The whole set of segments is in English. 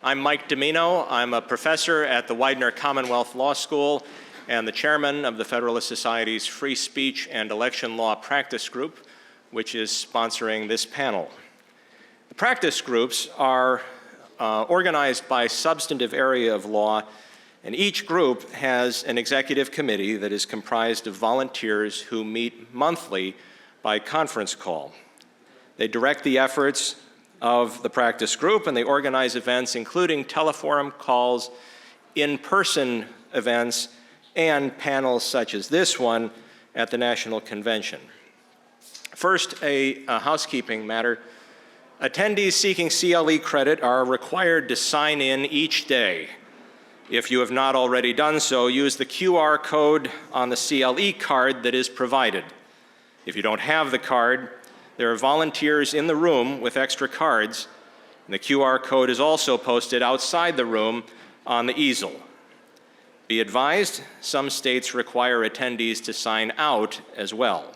I'm Mike Domino. I'm a professor at the Widener Commonwealth Law School and the chairman of the Federalist Society's Free Speech and Election Law Practice Group, which is sponsoring this panel. The practice groups are organized by substantive area of law, and each group has an executive committee that is comprised of volunteers who meet monthly by conference call. They direct the efforts of the practice group, and they organize events including teleforum calls, in-person events, and panels such as this one at the National Convention. First, a housekeeping matter. Attendees seeking CLE credit are required to sign in each day. If you have not already done so, use the QR code on the CLE card that is provided. If you don't have the card, there are volunteers in the room with extra cards, and the QR code is also posted outside the room on the easel. Be advised, some states require attendees to sign out as well.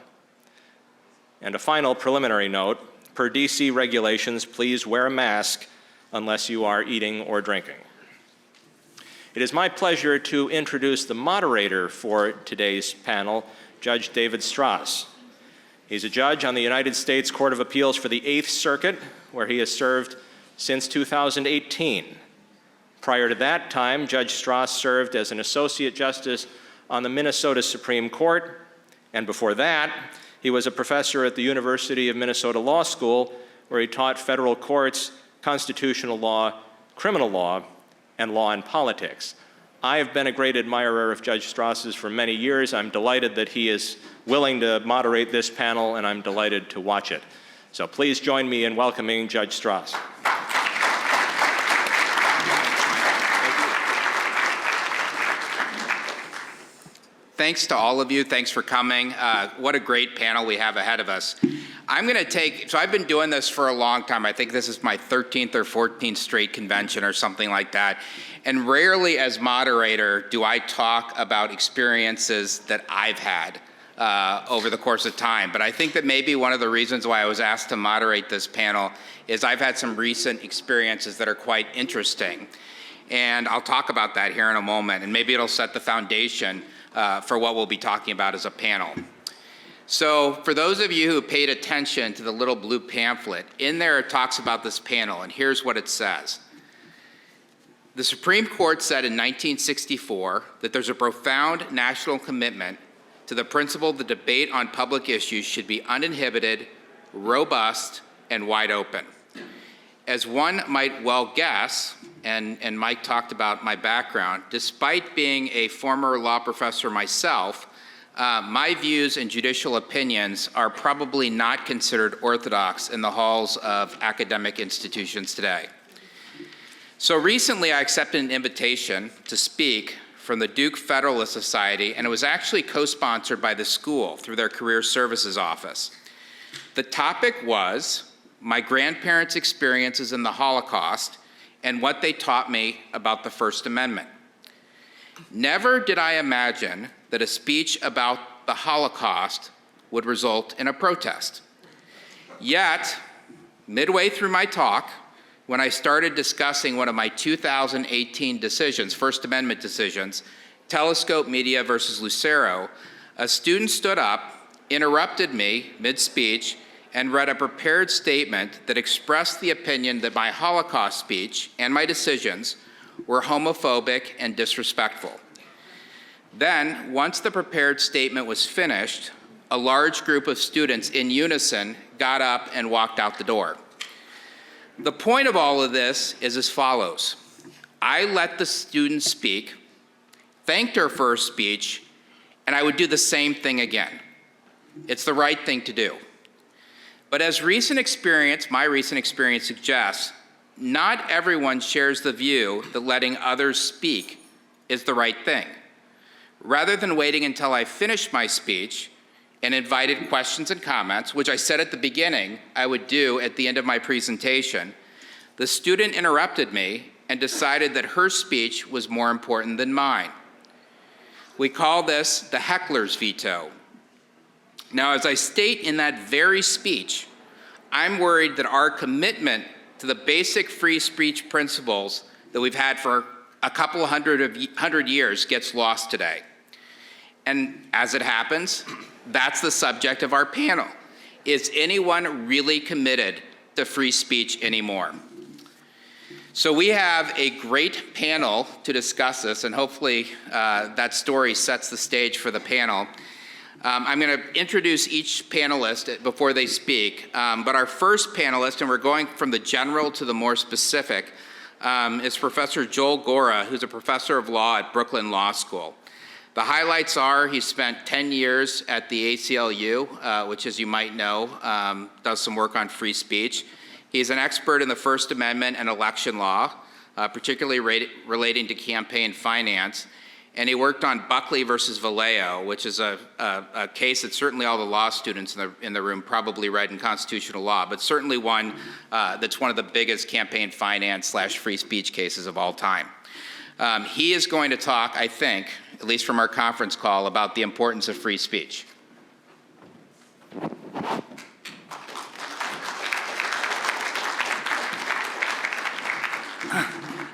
And a final preliminary note, per DC regulations, please wear a mask unless you are eating or drinking. It is my pleasure to introduce the moderator for today's panel, Judge David Strauss. He's a judge on the United States Court of Appeals for the Eighth Circuit, where he has served since 2018. Prior to that time, Judge Strauss served as an associate justice on the Minnesota Supreme Court, and before that, he was a professor at the University of Minnesota Law School, where he taught federal courts, constitutional law, criminal law, and law and politics. I have been a great admirer of Judge Strauss's for many years. I'm delighted that he is willing to moderate this panel, and I'm delighted to watch it. So please join me in welcoming Judge Strauss. Thanks to all of you. Thanks for coming. What a great panel we have ahead of us. So I've been doing this for a long time. I think this is my 13th or 14th straight convention or something like that. And rarely as moderator do I talk about experiences that I've had over the course of time. But I think that maybe one of the reasons why I was asked to moderate this panel is I've had some recent experiences that are quite interesting. And I'll talk about that here in a moment, and maybe it'll set the foundation for what we'll be talking about as a panel. So for those of you who paid attention to the little blue pamphlet, in there it talks about this panel, and here's what it says. The Supreme Court said in 1964 that there's a profound national commitment to the principle that debate on public issues should be uninhibited, robust, and wide open. As one might well guess, and Mike talked about my background, despite being a former law professor myself, my views and judicial opinions are probably not considered orthodox in the halls of academic institutions today. So recently I accepted an invitation to speak from the Duke Federalist Society, and it was actually co-sponsored by the school through their Career Services Office. The topic was my grandparents' experiences in the Holocaust and what they taught me about the First Amendment. Never did I imagine that a speech about the Holocaust would result in a protest. Yet, midway through my talk, when I started discussing one of my 2018 decisions, First Amendment decisions, Telescope Media versus Lucero, a student stood up, interrupted me mid-speech, and read a prepared statement that expressed the opinion that my Holocaust speech and my decisions were homophobic and disrespectful. Then, once the prepared statement was finished, a large group of students in unison got up and walked out the door. The point of all of this is as follows. I let the student speak, thanked her for her speech, and I would do the same thing again. It's the right thing to do. But as my recent experience suggests, not everyone shares the view that letting others speak is the right thing. Rather than waiting until I finished my speech and invited questions and comments, which I said at the beginning I would do at the end of my presentation, the student interrupted me and decided that her speech was more important than mine. We call this the heckler's veto. Now, as I state in that very speech, I'm worried that our commitment to the basic free speech principles that we've had for a couple hundred years gets lost today. And as it happens, that's the subject of our panel. Is anyone really committed to free speech anymore? So we have a great panel to discuss this, and hopefully that story sets the stage for the panel. I'm going to introduce each panelist before they speak, but our first panelist, and we're going from the general to the more specific, is Professor Joel Gora, who's a professor of law at Brooklyn Law School. The highlights are he spent 10 years at the ACLU, which, as you might know, does some work on free speech. He's an expert in the First Amendment and election law, particularly relating to campaign finance. And he worked on Buckley versus Vallejo, which is a case that certainly all the law students in the room probably read in constitutional law, but certainly one that's one of the biggest campaign finance / free speech cases of all time. He is going to talk, I think, at least from our conference call, about the importance of free speech.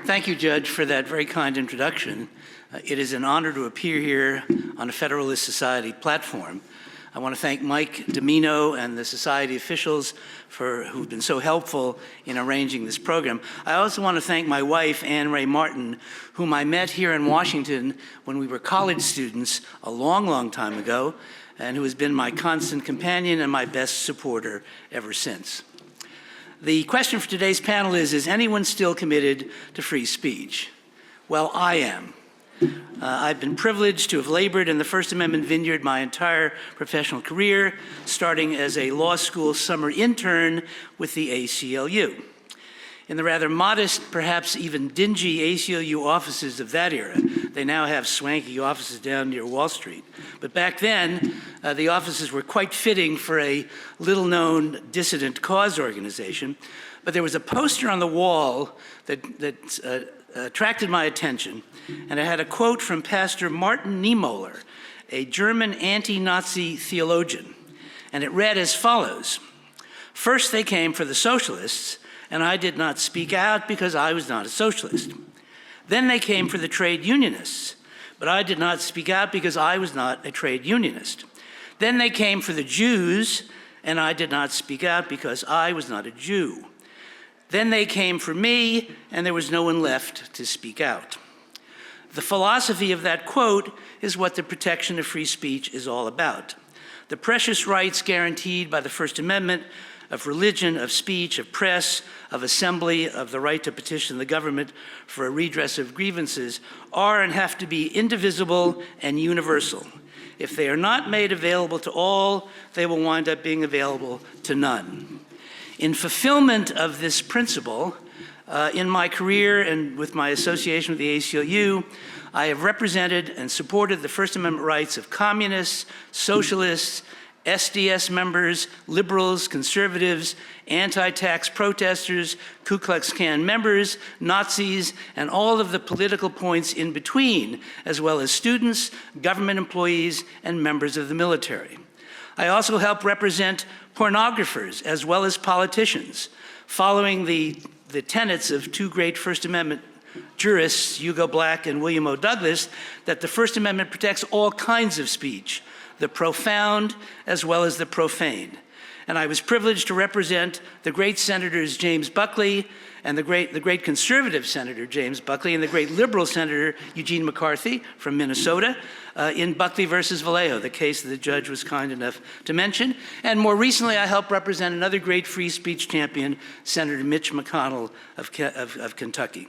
Thank you, Judge, for that very kind introduction. It is an honor to appear here on a Federalist Society platform. I want to thank Mike Domino and the Society officials who've been so helpful in arranging this program. I also want to thank my wife, Ann Ray Martin, whom I met here in Washington when we were college students a long, long time ago, and who has been my constant companion and my best supporter ever since. The question for today's panel is anyone still committed to free speech? Well, I am. I've been privileged to have labored in the First Amendment vineyard my entire professional career, starting as a law school summer intern with the ACLU. In the rather modest, perhaps even dingy ACLU offices of that era, they now have swanky offices down near Wall Street. But back then, the offices were quite fitting for a little-known dissident cause organization. But there was a poster on the wall that attracted my attention, and it had a quote from Pastor Martin Niemöller, a German anti-Nazi theologian, and it read as follows: "First they came for the socialists, and I did not speak out because I was not a socialist. Then they came for the trade unionists, but I did not speak out because I was not a trade unionist. Then they came for the Jews, and I did not speak out because I was not a Jew. Then they came for me, and there was no one left to speak out." The philosophy of that quote is what the protection of free speech is all about. The precious rights guaranteed by the First Amendment of religion, of speech, of press, of assembly, of the right to petition the government for a redress of grievances are and have to be indivisible and universal. If they are not made available to all, they will wind up being available to none. In fulfillment of this principle, in my career and with my association with the ACLU, I have represented and supported the First Amendment rights of communists, socialists, SDS members, liberals, conservatives, anti-tax protesters, Ku Klux Klan members, Nazis, and all of the political points in between, as well as students, government employees, and members of the military. I also help represent pornographers as well as politicians, following the tenets of two great First Amendment jurists, Hugo Black and William O. Douglas, that the First Amendment protects all kinds of speech, the profound as well as the profane. And I was privileged to represent the great senators James Buckley and the great conservative senator James Buckley and the great liberal senator Eugene McCarthy from Minnesota in Buckley versus Vallejo, the case that the judge was kind enough to mention. And more recently, I helped represent another great free speech champion, Senator Mitch McConnell of Kentucky.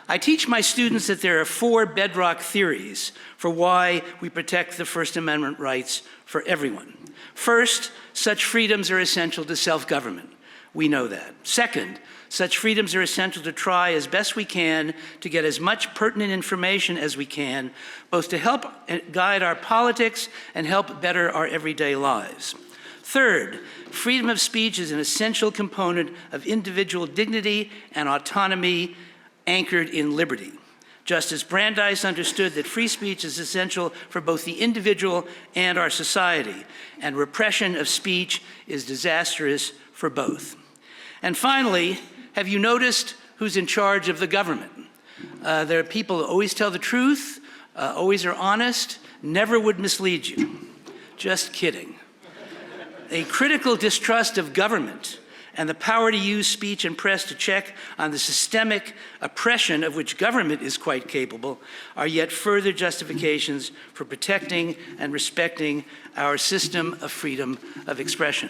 I teach my students that there are 4 bedrock theories for why we protect the First Amendment rights for everyone. First, such freedoms are essential to self-government. We know that. Second, such freedoms are essential to try as best we can to get as much pertinent information as we can, both to help guide our politics and help better our everyday lives. Third, freedom of speech is an essential component of individual dignity and autonomy anchored in liberty. Justice Brandeis understood that free speech is essential for both the individual and our society, and repression of speech is disastrous for both. And finally, have you noticed who's in charge of the government? There are people who always tell the truth, always are honest, never would mislead you. Just kidding. A critical distrust of government and the power to use speech and press to check on the systemic oppression of which government is quite capable are yet further justifications for protecting and respecting our system of freedom of expression.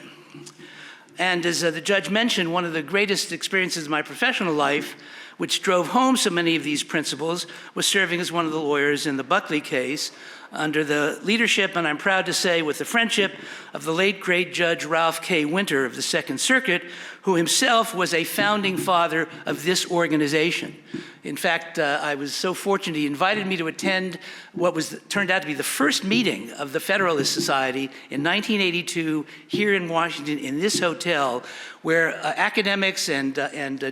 And as the judge mentioned, one of the greatest experiences of my professional life, which drove home so many of these principles, was serving as one of the lawyers in the Buckley case under the leadership, and I'm proud to say with the friendship, of the late great Judge Ralph K. Winter of the Second Circuit, who himself was a founding father of this organization. In fact, I was so fortunate he invited me to attend what turned out to be the first meeting of the Federalist Society in 1982 here in Washington in this hotel, where academics and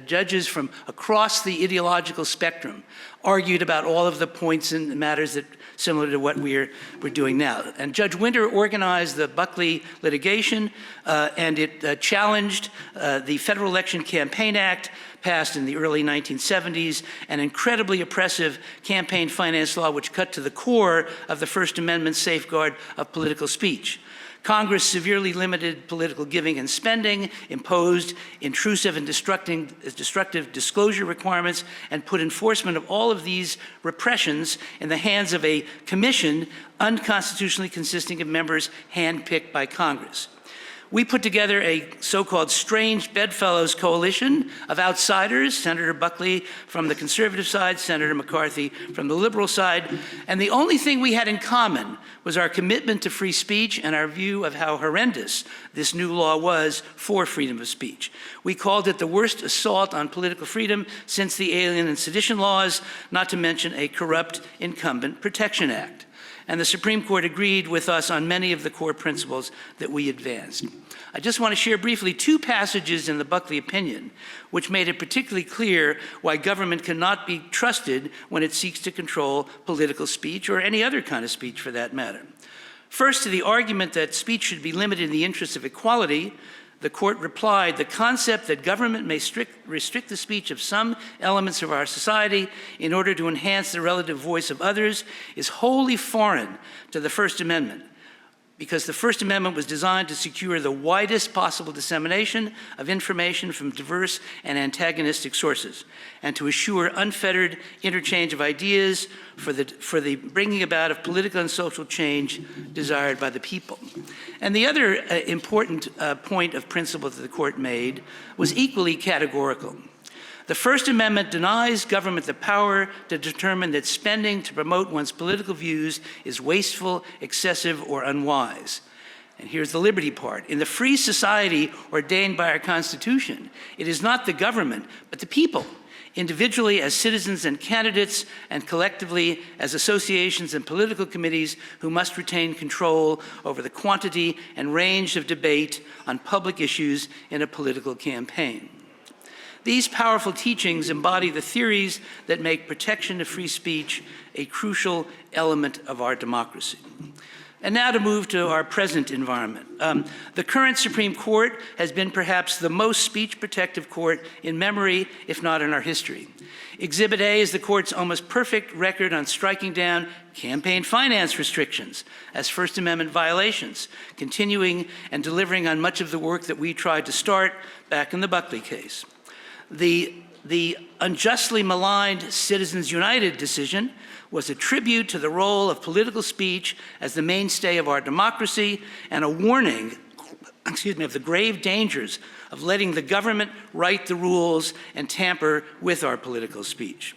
judges from across the ideological spectrum argued about all of the points and matters that similar to what we're doing now. And Judge Winter organized the Buckley litigation, and it challenged the Federal Election Campaign Act, passed in the early 1970s, an incredibly oppressive campaign finance law which cut to the core of the First Amendment safeguard of political speech. Congress severely limited political giving and spending, imposed intrusive and destructive disclosure requirements, and put enforcement of all of these repressions in the hands of a commission unconstitutionally consisting of members handpicked by Congress. We put together a so-called strange bedfellows coalition of outsiders, Senator Buckley from the conservative side, Senator McCarthy from the liberal side, and the only thing we had in common was our commitment to free speech and our view of how horrendous this new law was for freedom of speech. We called it the worst assault on political freedom since the Alien and Sedition laws, not to mention a corrupt Incumbent Protection Act. And the Supreme Court agreed with us on many of the core principles that we advanced. I just want to share briefly two passages in the Buckley opinion which made it particularly clear why government cannot be trusted when it seeks to control political speech or any other kind of speech for that matter. First, to the argument that speech should be limited in the interest of equality, the court replied, the concept that government may restrict the speech of some elements of our society in order to enhance the relative voice of others is wholly foreign to the First Amendment, because the First Amendment was designed to secure the widest possible dissemination of information from diverse and antagonistic sources, and to assure unfettered interchange of ideas for the bringing about of political and social change desired by the people. And the other important point of principle that the court made was equally categorical. The First Amendment denies government the power to determine that spending to promote one's political views is wasteful, excessive, or unwise. And here's the liberty part. In the free society ordained by our Constitution, it is not the government, but the people, individually as citizens and candidates, and collectively as associations and political committees, who must retain control over the quantity and range of debate on public issues in a political campaign. These powerful teachings embody the theories that make protection of free speech a crucial element of our democracy. And now to move to our present environment. The current Supreme Court has been perhaps the most speech-protective court in memory, if not in our history. Exhibit A is the court's almost perfect record on striking down campaign finance restrictions as First Amendment violations, continuing and delivering on much of the work that we tried to start back in the Buckley case. The unjustly maligned Citizens United decision was a tribute to the role of political speech as the mainstay of our democracy and a warning, of the grave dangers of letting the government write the rules and tamper with our political speech.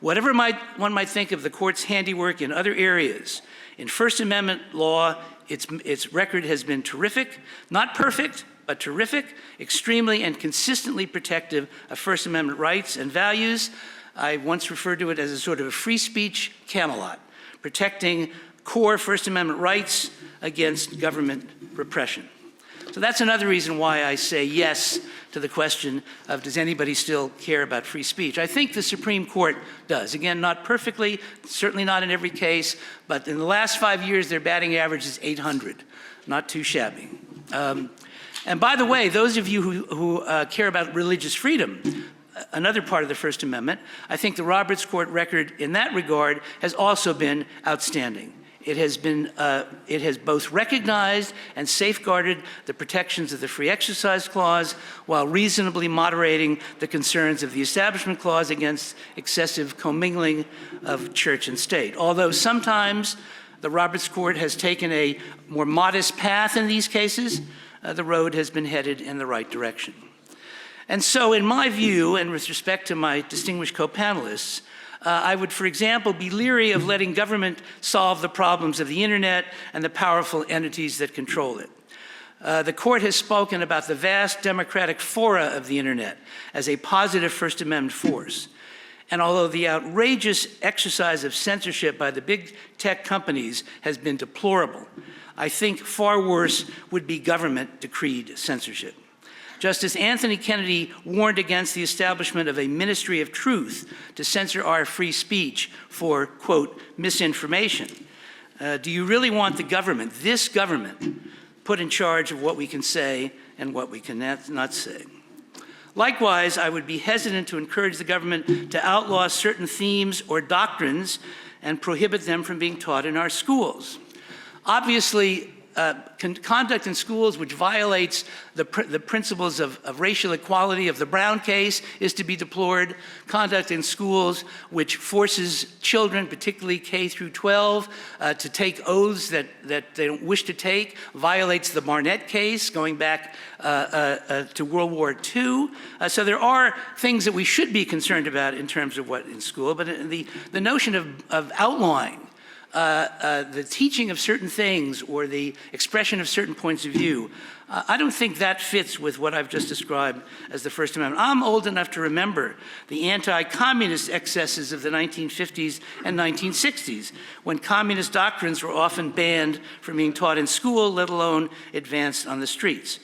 Whatever one might think of the court's handiwork in other areas, in First Amendment law, its record has been terrific, not perfect, but terrific, extremely and consistently protective of First Amendment rights and values. I once referred to it as a sort of a free speech Camelot, protecting core First Amendment rights against government repression. So that's another reason why I say yes to the question of does anybody still care about free speech? I think the Supreme Court does. Again, not perfectly, certainly not in every case, but in the last 5 years, their batting average is 800, not too shabby. And by the way, those of you who care about religious freedom, another part of the First Amendment, I think the Roberts Court record in that regard has also been outstanding. It has both recognized and safeguarded the protections of the Free Exercise Clause while reasonably moderating the concerns of the Establishment Clause against excessive commingling of church and state. Although sometimes the Roberts Court has taken a more modest path in these cases, the road has been headed in the right direction. And so in my view, and with respect to my distinguished co-panelists, I would, for example, be leery of letting government solve the problems of the internet and the powerful entities that control it. The court has spoken about the vast democratic fora of the internet as a positive First Amendment force. And although the outrageous exercise of censorship by the big tech companies has been deplorable, I think far worse would be government-decreed censorship. Justice Anthony Kennedy warned against the establishment of a ministry of truth to censor our free speech for, quote, misinformation. Do you really want the government, this government, put in charge of what we can say and what we cannot say? Likewise, I would be hesitant to encourage the government to outlaw certain themes or doctrines and prohibit them from being taught in our schools. Obviously, conduct in schools which violates the principles of racial equality of the Brown case is to be deplored. Conduct in schools which forces children, particularly K through 12, to take oaths that they don't wish to take, violates the Barnett case going back to World War II. So there are things that we should be concerned about in terms of what in school, but the notion of outlawing the teaching of certain things or the expression of certain points of view, I don't think that fits with what I've just described as the First Amendment. I'm old enough to remember the anti-communist excesses of the 1950s and 1960s, when communist doctrines were often banned from being taught in school, let alone advanced on the streets.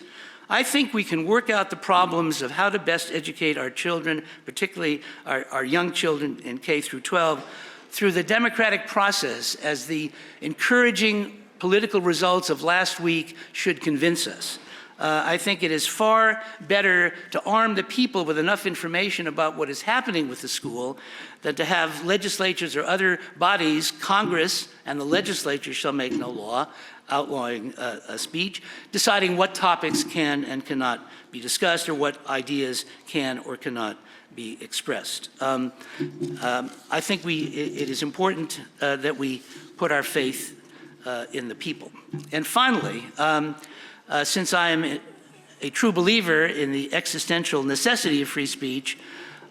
I think we can work out the problems of how to best educate our children, particularly our young children in K through 12, through the democratic process, as the encouraging political results of last week should convince us. I think it is far better to arm the people with enough information about what is happening with the school than to have legislatures or other bodies, Congress and the legislature shall make no law, outlawing speech, deciding what topics can and cannot be discussed or what ideas can or cannot be expressed. I think it is important that we put our faith in the people. And finally, since I am a true believer in the existential necessity of free speech,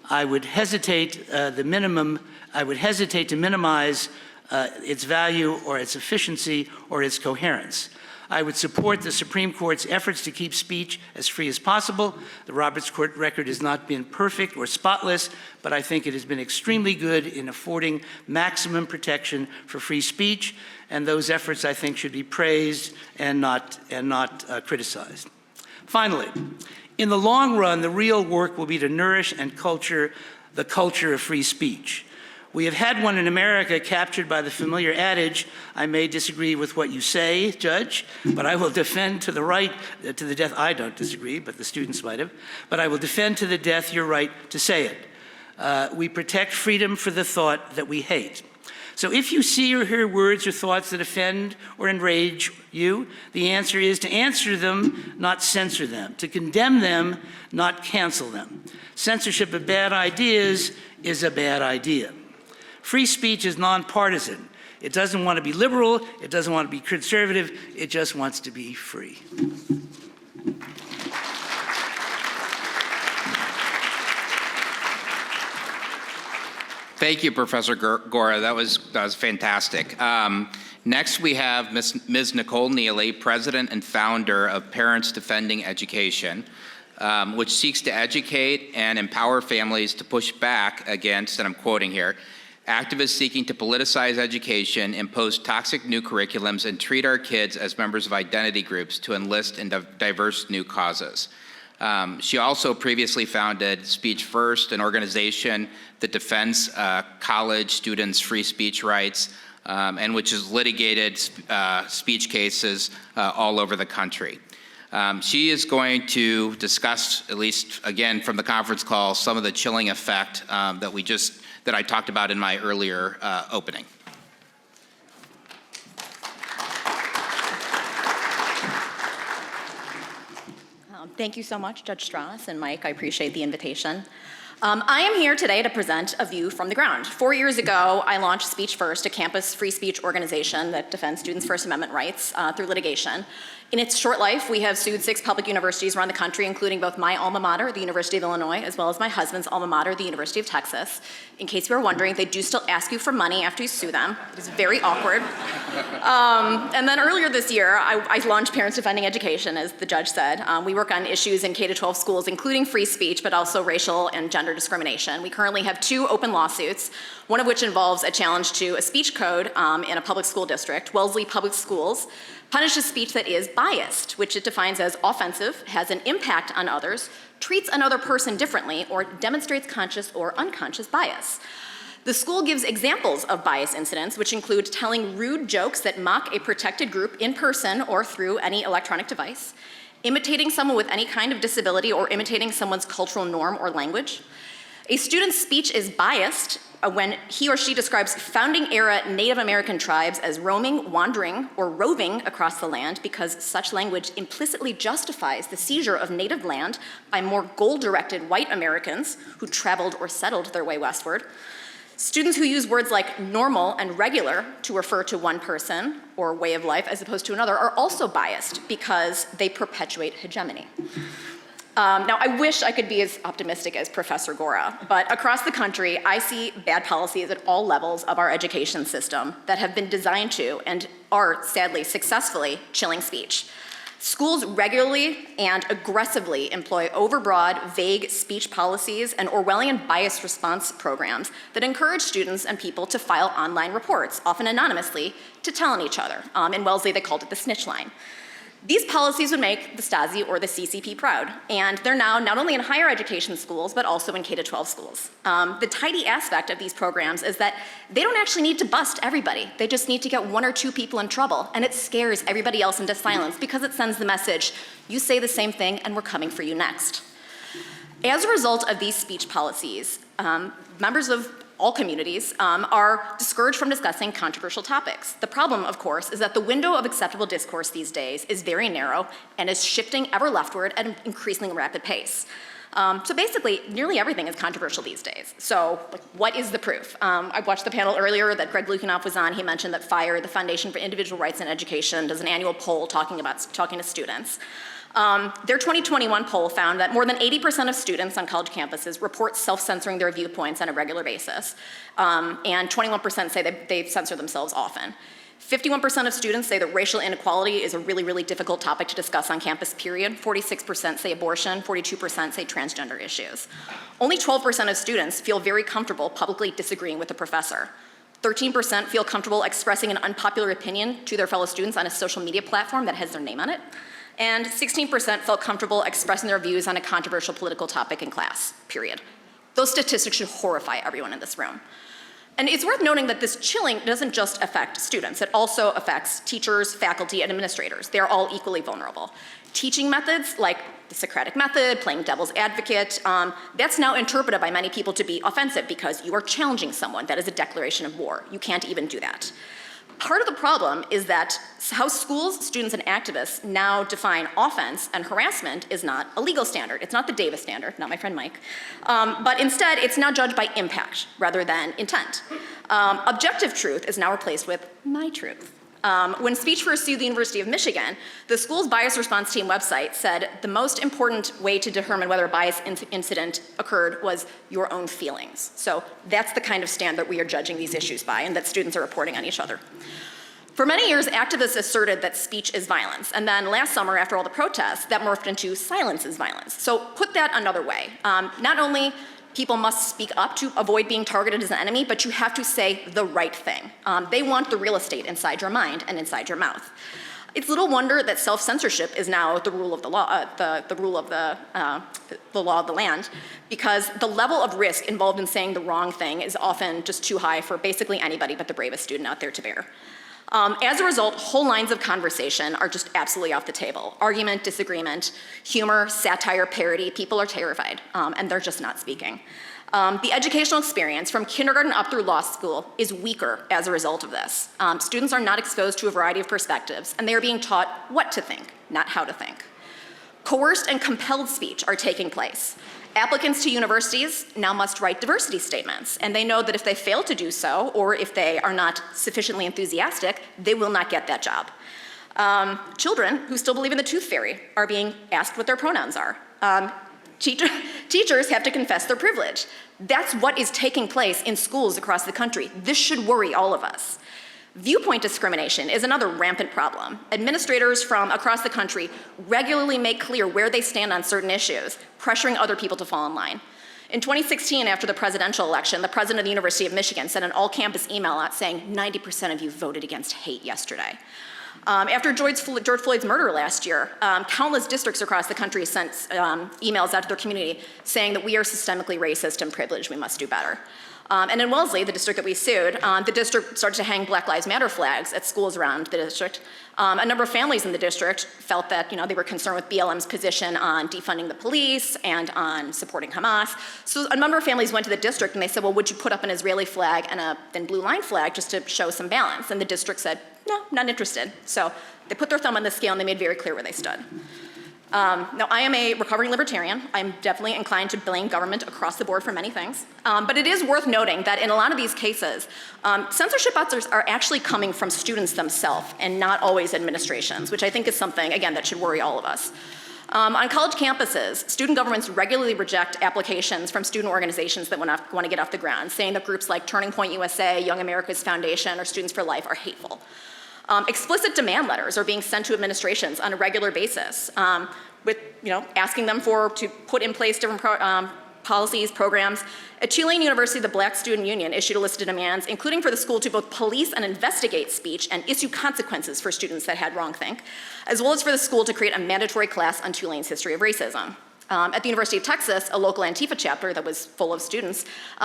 I would hesitate to minimize its value or its efficiency or its coherence. I would support the Supreme Court's efforts to keep speech as free as possible. The Roberts Court record has not been perfect or spotless, but I think it has been extremely good in affording maximum protection for free speech, and those efforts, I think, should be praised and not criticized. Finally, in the long run, the real work will be to nourish and culture the culture of free speech. We have had one in America captured by the familiar adage, I may disagree with what you say, Judge, but I will defend to the death, I don't disagree, but the students might have, but I will defend to the death your right to say it. We protect freedom for the thought that we hate. So if you see or hear words or thoughts that offend or enrage you, the answer is to answer them, not censor them, to condemn them, not cancel them. Censorship of bad ideas is a bad idea. Free speech is nonpartisan. It doesn't want to be liberal, it doesn't want to be conservative, it just wants to be free. Thank you, Professor Gora. That was fantastic. Next, we have Ms. Nicole Nealy, President and Founder of Parents Defending Education, which seeks to educate and empower families to push back against, and I'm quoting here, activists seeking to politicize education, impose toxic new curriculums, and treat our kids as members of identity groups to enlist in diverse new causes. She also previously founded Speech First, an organization that defends college students' free speech rights, and which has litigated speech cases all over the country. She is going to discuss, at least again from the conference call, some of the chilling effect that I talked about in my earlier opening. Thank you so much, Judge Strauss and Mike. I appreciate the invitation. I am here today to present a view from the ground. 4 years ago, I launched Speech First, a campus free speech organization that defends students' First Amendment rights through litigation. In its short life, we have sued 6 public universities around the country, including both my alma mater, the University of Illinois, as well as my husband's alma mater, the University of Texas. In case you were wondering, they do still ask you for money after you sue them. It is very awkward. And then earlier this year, I launched Parents Defending Education, as the judge said. We work on issues in K-12 schools, including free speech, but also racial and gender discrimination. We currently have 2 open lawsuits, one of which involves a challenge to a speech code in a public school district. Wellesley Public Schools punishes speech that is biased, which it defines as offensive, has an impact on others, treats another person differently, or demonstrates conscious or unconscious bias. The school gives examples of bias incidents, which include telling rude jokes that mock a protected group in person or through any electronic device, imitating someone with any kind of disability or imitating someone's cultural norm or language. A student's speech is biased when he or she describes founding-era Native American tribes as roaming, wandering, or roving across the land because such language implicitly justifies the seizure of native land by more goal-directed white Americans who traveled or settled their way westward. Students who use words like normal and regular to refer to one person or way of life as opposed to another are also biased because they perpetuate hegemony. Now, I wish I could be as optimistic as Professor Gora, but across the country, I see bad policies at all levels of our education system that have been designed to, and are sadly successfully, chilling speech. Schools regularly and aggressively employ overbroad, vague speech policies and Orwellian bias response programs that encourage students and people to file online reports, often anonymously, to tell on each other. In Wellesley, they called it the snitch line. These policies would make the Stasi or the CCP proud, and they're now not only in higher education schools, but also in K-12 schools. The tidy aspect of these programs is that they don't actually need to bust everybody. They just need to get 1 or 2 people in trouble, and it scares everybody else into silence because it sends the message, you say the same thing and we're coming for you next. As a result of these speech policies, members of all communities are discouraged from discussing controversial topics. The problem, of course, is that the window of acceptable discourse these days is very narrow and is shifting ever leftward at an increasingly rapid pace. So basically, nearly everything is controversial these days. So what is the proof? I watched the panel earlier that Greg Lukianoff was on. He mentioned that FIRE, the Foundation for Individual Rights in Education, does an annual poll talking to students. Their 2021 poll found that more than 80% of students on college campuses report self-censoring their viewpoints on a regular basis, and 21% say that they censor themselves often. 51% of students say that racial inequality is a really, really difficult topic to discuss on campus, period. 46% say abortion, 42% say transgender issues. Only 12% of students feel very comfortable publicly disagreeing with a professor. 13% feel comfortable expressing an unpopular opinion to their fellow students on a social media platform that has their name on it. And 16% felt comfortable expressing their views on a controversial political topic in class, period. Those statistics should horrify everyone in this room. And it's worth noting that this chilling doesn't just affect students, it also affects teachers, faculty, and administrators. They're all equally vulnerable. Teaching methods like the Socratic method, playing devil's advocate, that's now interpreted by many people to be offensive because you are challenging someone. That is a declaration of war. You can't even do that. Part of the problem is that how schools, students, and activists now define offense and harassment is not a legal standard. It's not the Davis standard, not my friend Mike, but instead it's now judged by impact rather than intent. Objective truth is now replaced with my truth. When Speech First sued the University of Michigan, the school's bias response team website said the most important way to determine whether a bias incident occurred was your own feelings. So that's the kind of standard we are judging these issues by and that students are reporting on each other. For many years, activists asserted that speech is violence. And then last summer, after all the protests, that morphed into silence is violence. So put that another way. Not only people must speak up to avoid being targeted as an enemy, but you have to say the right thing. They want the real estate inside your mind and inside your mouth. It's little wonder that self-censorship is now the rule of the law, the law of the land, because the level of risk involved in saying the wrong thing is often just too high for basically anybody but the bravest student out there to bear. As a result, whole lines of conversation are just absolutely off the table. Argument, disagreement, humor, satire, parody, people are terrified, and they're just not speaking. The educational experience from kindergarten up through law school is weaker as a result of this. Students are not exposed to a variety of perspectives, and they are being taught what to think, not how to think. Coerced and compelled speech are taking place. Applicants to universities now must write diversity statements, and they know that if they fail to do so, or if they are not sufficiently enthusiastic, they will not get that job. Children who still believe in the tooth fairy are being asked what their pronouns are. Teachers have to confess their privilege. That's what is taking place in schools across the country. This should worry all of us. Viewpoint discrimination is another rampant problem. Administrators from across the country regularly make clear where they stand on certain issues, pressuring other people to fall in line. In 2016, after the presidential election, the president of the University of Michigan sent an all-campus email out saying 90% of you voted against hate yesterday. After George Floyd's murder last year, countless districts across the country sent emails out to their community saying that we are systemically racist and privileged, we must do better. And in Wellesley, the district that we sued, the district started to hang Black Lives Matter flags at schools around the district. A number of families in the district felt that they were concerned with BLM's position on defunding the police and on supporting Hamas. So a number of families went to the district and they said, well, would you put up an Israeli flag and a thin blue line flag just to show some balance? And the district said, no, not interested. So they put their thumb on the scale and they made very clear where they stood. Now, I am a recovering libertarian. I'm definitely inclined to blame government across the board for many things. But it is worth noting that in a lot of these cases, censorship thoughts are actually coming from students themselves and not always administrations, which I think is something, again, that should worry all of us. On college campuses, student governments regularly reject applications from student organizations that want to get off the ground, saying that groups like Turning Point USA, Young America's Foundation, or Students for Life are hateful. Explicit demand letters are being sent to administrations on a regular basis, with asking them to put in place different policies, programs. At Tulane University, the Black Student Union issued a list of demands, including for the school to both police and investigate speech and issue consequences for students that had wrongthink, as well as for the school to create a mandatory class on Tulane's history of racism. At the University of Texas, a local Antifa chapter that was full of students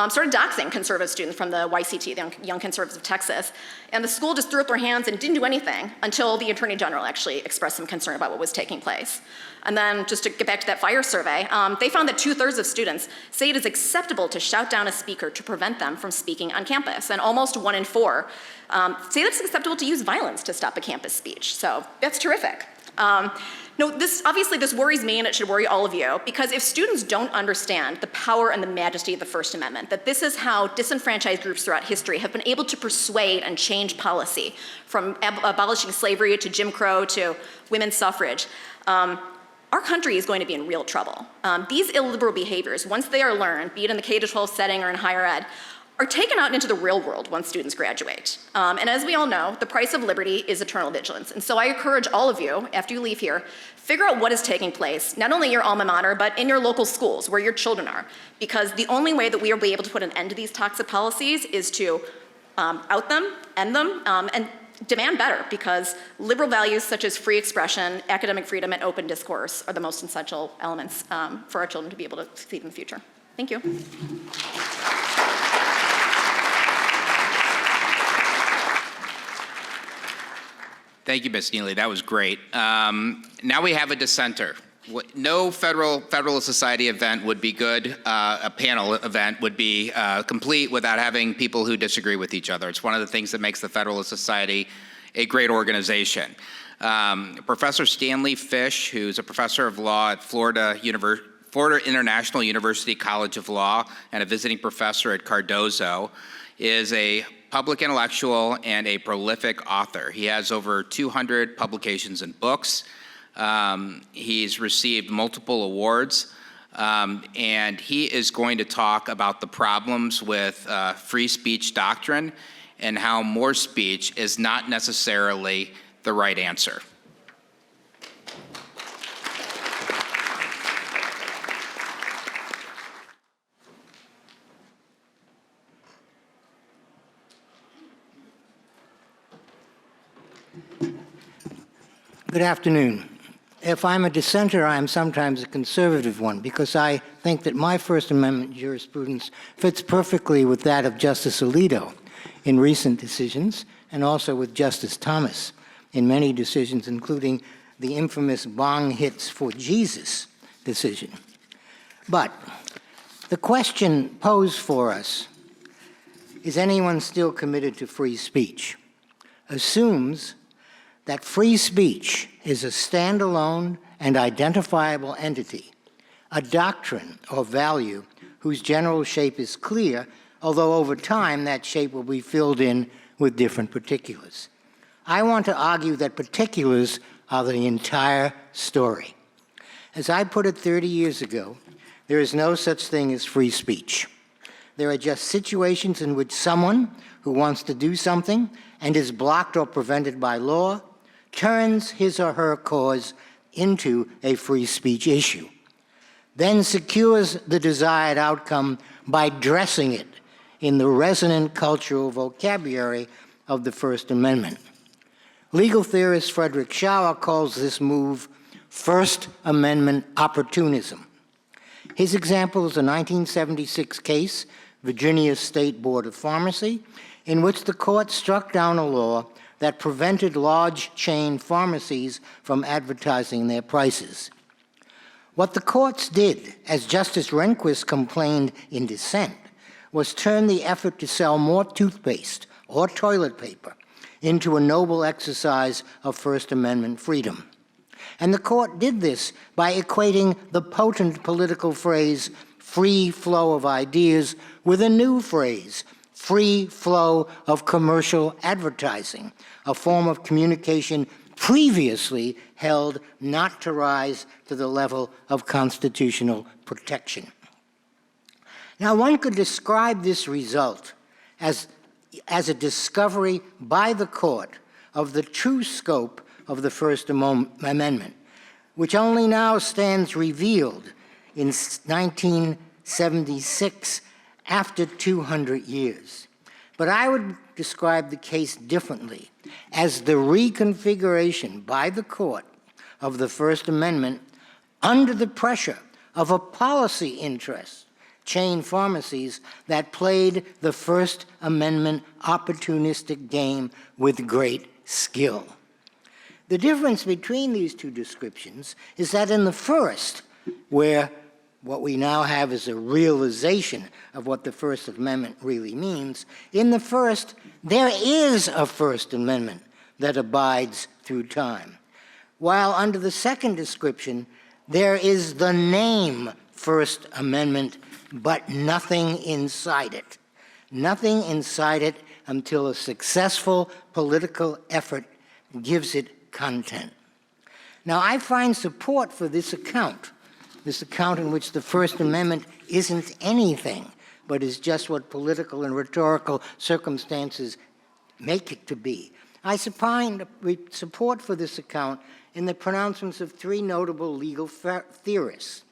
started doxing conservative students from the YCT, the Young Conservatives of Texas, and the school just threw up their hands and didn't do anything until the Attorney General actually expressed some concern about what was taking place. And then, just to get back to that fire survey, they found that 2/3 of students say it is acceptable to shout down a speaker to prevent them from speaking on campus, and almost 1 in 4 say that it's acceptable to use violence to stop a campus speech. So that's terrific. Obviously this worries me and it should worry all of you, because if students don't understand the power and the majesty of the First Amendment, that this is how disenfranchised groups throughout history have been able to persuade and change policy, from abolishing slavery to Jim Crow to women's suffrage, our country is going to be in real trouble. These illiberal behaviors, once they are learned, be it in the K-12 setting or in higher ed, are taken out into the real world once students graduate. And as we all know, the price of liberty is eternal vigilance. And so I encourage all of you, after you leave here, figure out what is taking place, not only in your alma mater, but in your local schools where your children are. Because the only way that we will be able to put an end to these toxic policies is to out them, end them, and demand better, because liberal values such as free expression, academic freedom, and open discourse are the most essential elements for our children to be able to succeed in the future. Thank you. Thank you, Ms. Nealy. That was great. Now we have a dissenter. No Federalist Society event would be good. A panel event would be complete without having people who disagree with each other. It's one of the things that makes the Federalist Society a great organization. Professor Stanley Fish, who's a professor of law at Florida International University College of Law and a visiting professor at Cardozo, is a public intellectual and a prolific author. He has over 200 publications and books. He's received multiple awards, and he is going to talk about the problems with free speech doctrine and how more speech is not necessarily the right answer. Good afternoon. If I'm a dissenter, I am sometimes a conservative one, because I think that my First Amendment jurisprudence fits perfectly with that of Justice Alito in recent decisions, and also with Justice Thomas in many decisions, including the infamous Bong Hits for Jesus decision. But the question posed for us, is anyone still committed to free speech, assumes that free speech is a standalone and identifiable entity, a doctrine or value whose general shape is clear, although over time that shape will be filled in with different particulars. I want to argue that particulars are the entire story. As I put it 30 years ago, there is no such thing as free speech. There are just situations in which someone who wants to do something and is blocked or prevented by law turns his or her cause into a free speech issue, then secures the desired outcome by dressing it in the resonant cultural vocabulary of the First Amendment. Legal theorist Frederick Schauer calls this move First Amendment opportunism. His example is a 1976 case, Virginia State Board of Pharmacy, in which the court struck down a law that prevented large chain pharmacies from advertising their prices. What the courts did, as Justice Rehnquist complained in dissent, was turn the effort to sell more toothpaste or toilet paper into a noble exercise of First Amendment freedom. And the court did this by equating the potent political phrase, free flow of ideas, with a new phrase, free flow of commercial advertising, a form of communication previously held not to rise to the level of constitutional protection. Now, one could describe this result as a discovery by the court of the true scope of the First Amendment, which only now stands revealed in 1976 after 200 years. But I would describe the case differently, as the reconfiguration by the court of the First Amendment under the pressure of a policy interest, chain pharmacies, that played the First Amendment opportunistic game with great skill. The difference between these two descriptions is that in the first, where what we now have is a realization of what the First Amendment really means, in the first, there is a First Amendment that abides through time. While under the second description, there is the name First Amendment, but nothing inside it. Nothing inside it until a successful political effort gives it content. Now, I find support for this account in which the First Amendment isn't anything, but is just what political and rhetorical circumstances make it to be. I find support for this account in the pronouncements of three notable legal theorists.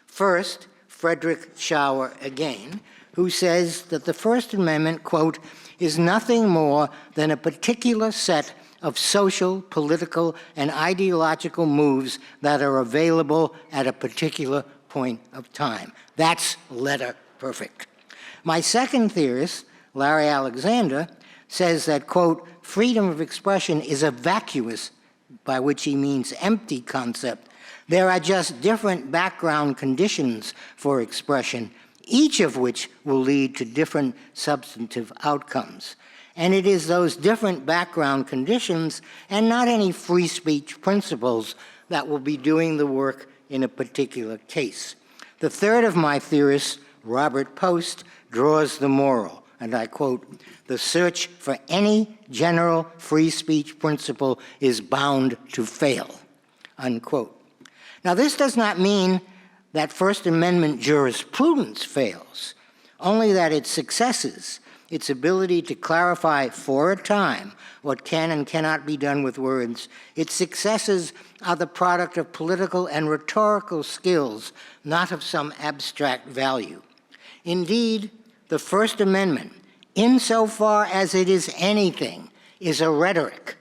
First, Frederick Schauer again, who says that the First Amendment, quote, is nothing more than a particular set of social, political, and ideological moves that are available at a particular point of time. That's letter perfect. My second theorist, Larry Alexander, says that, quote, freedom of expression is a vacuous, by which he means empty concept. There are just different background conditions for expression, each of which will lead to different substantive outcomes. And it is those different background conditions and not any free speech principles that will be doing the work in a particular case. The third of my theorists, Robert Post, draws the moral, and I quote, the search for any general free speech principle is bound to fail, unquote. Now, this does not mean that First Amendment jurisprudence fails, only that its successes, its ability to clarify for a time what can and cannot be done with words, its successes are the product of political and rhetorical skills, not of some abstract value. Indeed, the First Amendment, insofar as it is anything, is a rhetoric.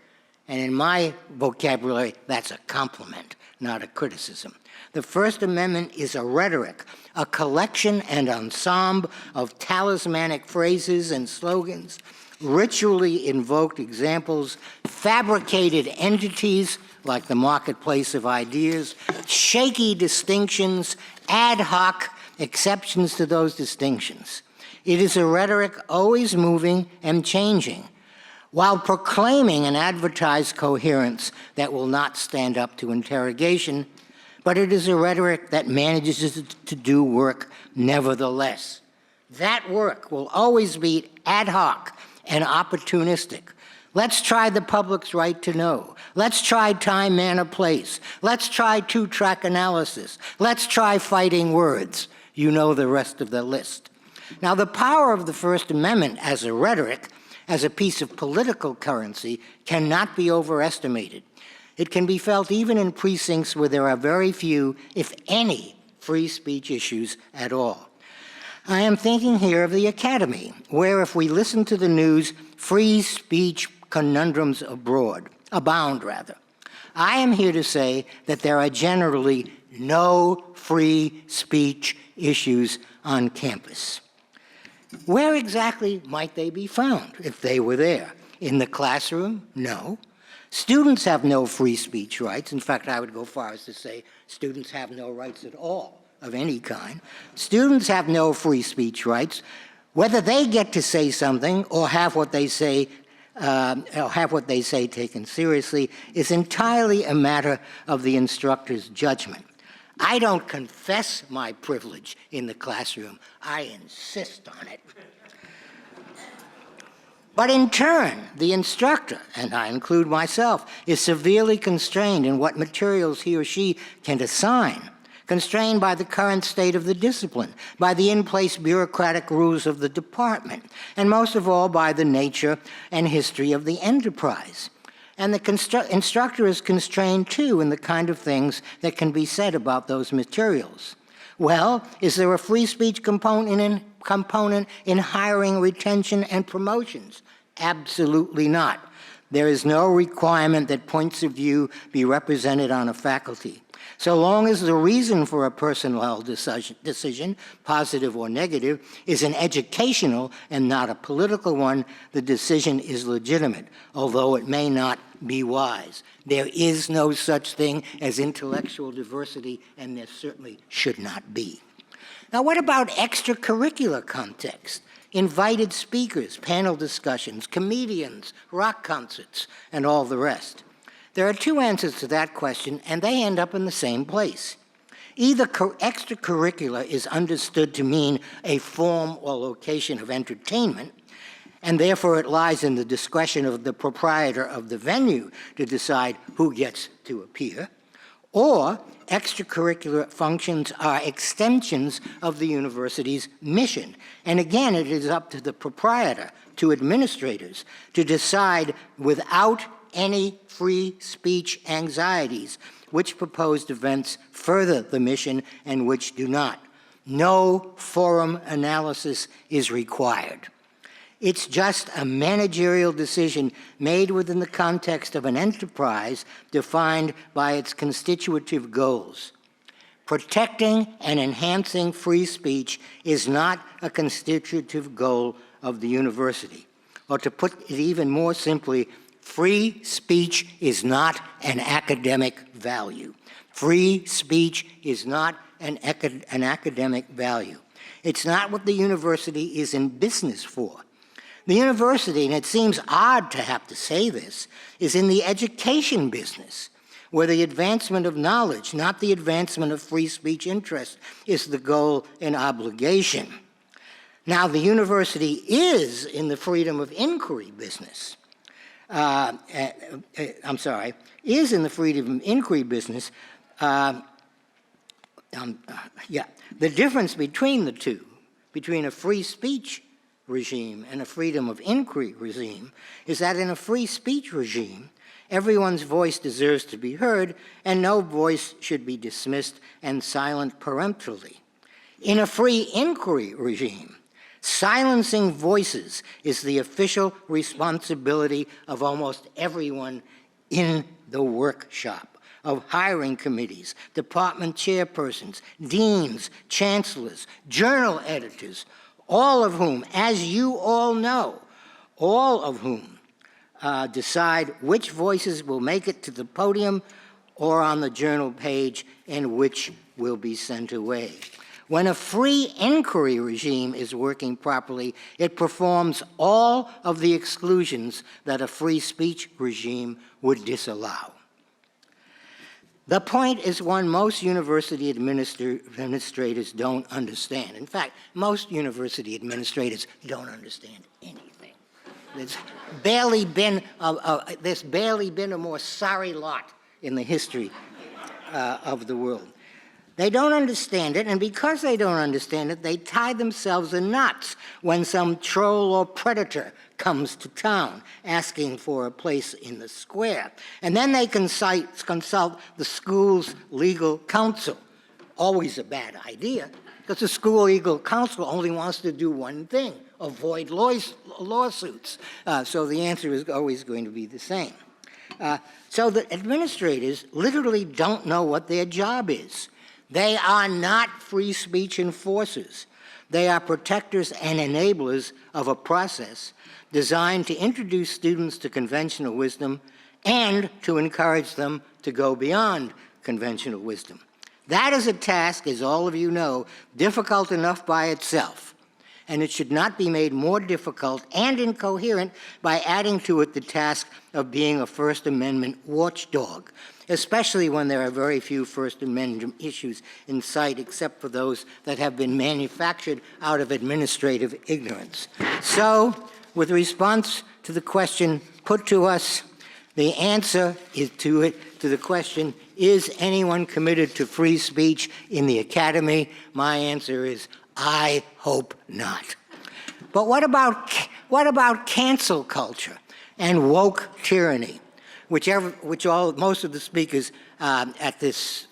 And in my vocabulary, that's a compliment, not a criticism. The First Amendment is a rhetoric, a collection and ensemble of talismanic phrases and slogans ritually invoked examples, fabricated entities like the marketplace of ideas, shaky distinctions, ad hoc exceptions to those distinctions. It is a rhetoric always moving and changing, while proclaiming an advertised coherence that will not stand up to interrogation, but it is a rhetoric that manages to do work nevertheless. That work will always be ad hoc and opportunistic. Let's try the public's right to know. Let's try time, manner, place. Let's try two-track analysis. Let's try fighting words. You know the rest of the list. Now, the power of the First Amendment as a rhetoric, as a piece of political currency, cannot be overestimated. It can be felt even in precincts where there are very few, if any, free speech issues at all. I am thinking here of the Academy, where if we listen to the news, free speech conundrums abound. I am here to say that there are generally no free speech issues on campus. Where exactly might they be found if they were there? In the classroom? No. Students have no free speech rights. In fact, I would go far as to say students have no rights at all of any kind. Students have no free speech rights. Whether they get to say something or have what they say taken seriously is entirely a matter of the instructor's judgment. I don't confess my privilege in the classroom. I insist on it. But in turn, the instructor, and I include myself, is severely constrained in what materials he or she can assign, constrained by the current state of the discipline, by the in-place bureaucratic rules of the department, and most of all by the nature and history of the enterprise. And the instructor is constrained, too, in the kind of things that can be said about those materials. Well, is there a free speech component in hiring, retention, and promotions? Absolutely not. There is no requirement that points of view be represented on a faculty. So long as the reason for a personnel decision, positive or negative, is an educational and not a political one, the decision is legitimate, although it may not be wise. There is no such thing as intellectual diversity, and there certainly should not be. Now, what about extracurricular context? Invited speakers, panel discussions, comedians, rock concerts, and all the rest. There are two answers to that question, and they end up in the same place. Either extracurricular is understood to mean a form or location of entertainment, and therefore it lies in the discretion of the proprietor of the venue to decide who gets to appear, or extracurricular functions are extensions of the university's mission. And again, it is up to the proprietor, to administrators, to decide without any free speech anxieties which proposed events further the mission and which do not. No forum analysis is required. It's just a managerial decision made within the context of an enterprise defined by its constitutive goals. Protecting and enhancing free speech is not a constitutive goal of the university. Or to put it even more simply, free speech is not an academic value. Free speech is not an academic value. It's not what the university is in business for. The university, and it seems odd to have to say this, is in the education business, where the advancement of knowledge, not the advancement of free speech interests, is the goal and obligation. Now, the university is in the freedom of inquiry business. Is in the freedom of inquiry business. The difference between the two, between a free speech regime and a freedom of inquiry regime, is that in a free speech regime, everyone's voice deserves to be heard, and no voice should be dismissed and silent peremptorily. In a free inquiry regime, silencing voices is the official responsibility of almost everyone in the workshop, of hiring committees, department chairpersons, deans, chancellors, journal editors, all of whom, as you all know, all of whom decide which voices will make it to the podium or on the journal page and which will be sent away. When a free inquiry regime is working properly, it performs all of the exclusions that a free speech regime would disallow. The point is one most university administrators don't understand. In fact, most university administrators don't understand anything. There's barely been a more sorry lot in the history of the world. They don't understand it, and because they don't understand it, they tie themselves in knots when some troll or predator comes to town asking for a place in the square. And then they consult the school's legal counsel. Always a bad idea, because the school legal counsel only wants to do one thing: avoid lawsuits. So the answer is always going to be the same. So the administrators literally don't know what their job is. They are not free speech enforcers. They are protectors and enablers of a process designed to introduce students to conventional wisdom and to encourage them to go beyond conventional wisdom. That is a task, as all of you know, difficult enough by itself, and it should not be made more difficult and incoherent by adding to it the task of being a First Amendment watchdog, especially when there are very few First Amendment issues in sight, except for those that have been manufactured out of administrative ignorance. So, with response to the question put to us, the answer is to the question, is anyone committed to free speech in the academy? My answer is, I hope not. But what about cancel culture and woke tyranny, which most of the speakers at this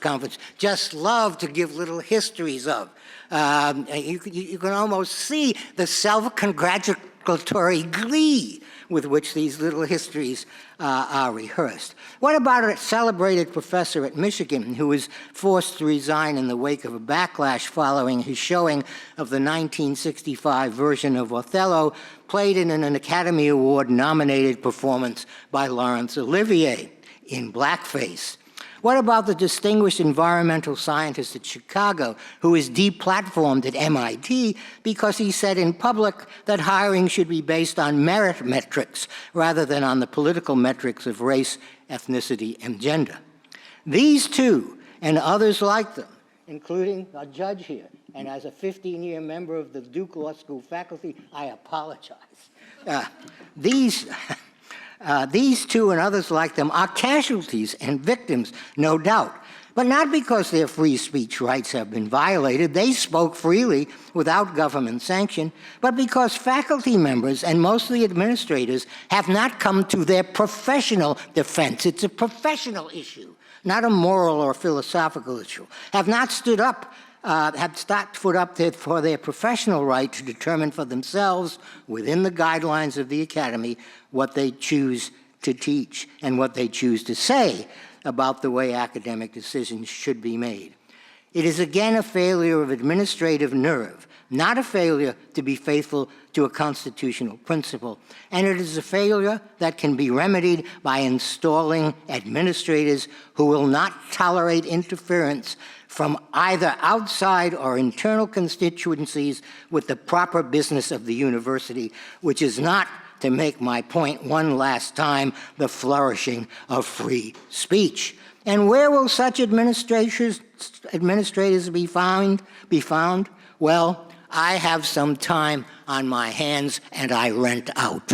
conference just love to give little histories of? You can almost see the self-congratulatory glee with which these little histories are rehearsed. What about a celebrated professor at Michigan who was forced to resign in the wake of a backlash following his showing of the 1965 version of Othello, played in an Academy Award-nominated performance by Laurence Olivier in blackface? What about the distinguished environmental scientist at Chicago who is deplatformed at MIT because he said in public that hiring should be based on merit metrics rather than on the political metrics of race, ethnicity, and gender? These two and others like them, including a judge here, and as a 15-year member of the Duke Law School faculty, I apologize. These two and others like them are casualties and victims, no doubt, but not because their free speech rights have been violated. They spoke freely without government sanction, but because faculty members and mostly administrators have not come to their professional defense. It's a professional issue, not a moral or philosophical issue. Have not stood up for their professional right to determine for themselves, within the guidelines of the academy, what they choose to teach and what they choose to say about the way academic decisions should be made. It is again a failure of administrative nerve, not a failure to be faithful to a constitutional principle, and it is a failure that can be remedied by installing administrators who will not tolerate interference from either outside or internal constituencies with the proper business of the university, which is not, to make my point one last time, the flourishing of free speech. And where will such administrators be found? Well, I have some time on my hands and I rent out.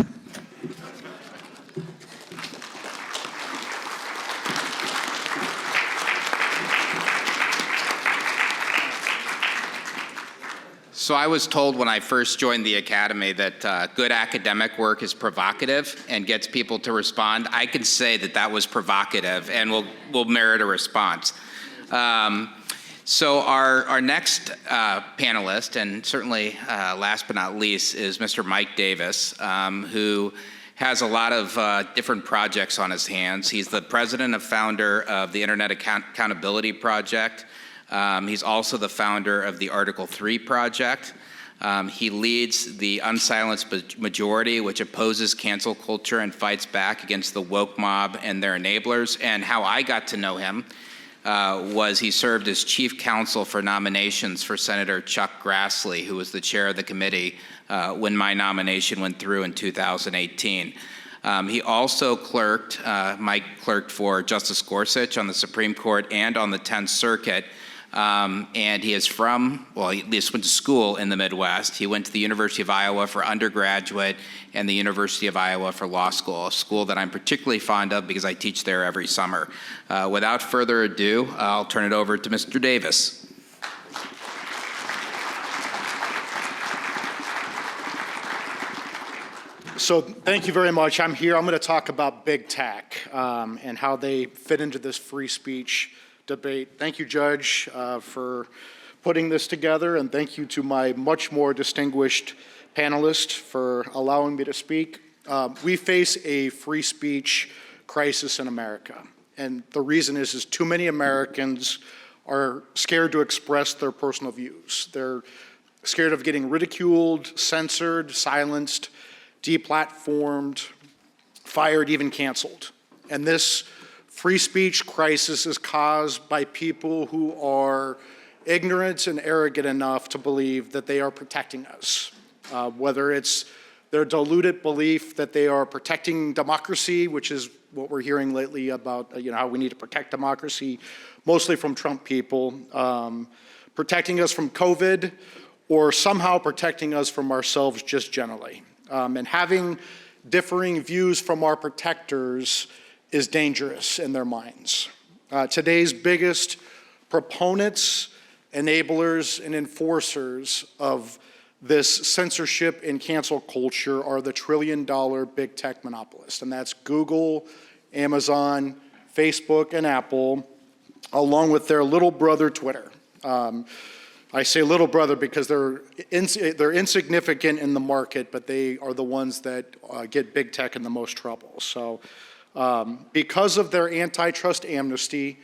So I was told when I first joined the academy that good academic work is provocative and gets people to respond. I can say that that was provocative and will merit a response. So our next panelist, and certainly last but not least, is Mr. Mike Davis, who has a lot of different projects on his hands. He's the president and founder of the Internet Accountability Project. He's also the founder of the Article 3 Project. He leads the Unsilenced Majority, which opposes cancel culture and fights back against the woke mob and their enablers. And how I got to know him was he served as chief counsel for nominations for Senator Chuck Grassley, who was the chair of the committee when my nomination went through in 2018. He also Mike clerked for Justice Gorsuch on the Supreme Court and on the 10th Circuit. And he is he just went to school in the Midwest. He went to the University of Iowa for undergraduate and the University of Iowa for law school, a school that I'm particularly fond of because I teach there every summer. Without further ado, I'll turn it over to Mr. Davis. So thank you very much. I'm going to talk about big tech and how they fit into this free speech debate. Thank you, Judge, for putting this together, and thank you to my much more distinguished panelists for allowing me to speak. We face a free speech crisis in America, and the reason is too many Americans are scared to express their personal views. They're scared of getting ridiculed, censored, silenced, deplatformed, fired, even canceled. And this free speech crisis is caused by people who are ignorant and arrogant enough to believe that they are protecting us, whether it's their deluded belief that they are protecting democracy, which is what we're hearing lately about how we need to protect democracy, mostly from Trump people, protecting us from COVID, or somehow protecting us from ourselves just generally. And having differing views from our protectors is dangerous in their minds. Today's biggest proponents, enablers, and enforcers of this censorship and cancel culture are the trillion-dollar big tech monopolists, and that's Google, Amazon, Facebook, and Apple, along with their little brother, Twitter. I say little brother because they're insignificant in the market, but they are the ones that get big tech in the most trouble. So because of their antitrust amnesty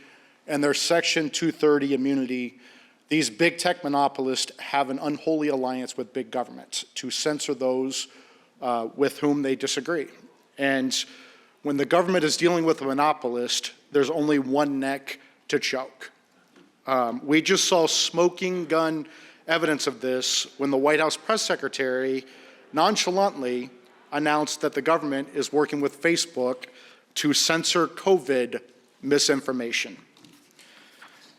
and their Section 230 immunity, these big tech monopolists have an unholy alliance with big government to censor those with whom they disagree. And when the government is dealing with a monopolist, there's only one neck to choke. We just saw smoking gun evidence of this when the White House press secretary nonchalantly announced that the government is working with Facebook to censor COVID misinformation.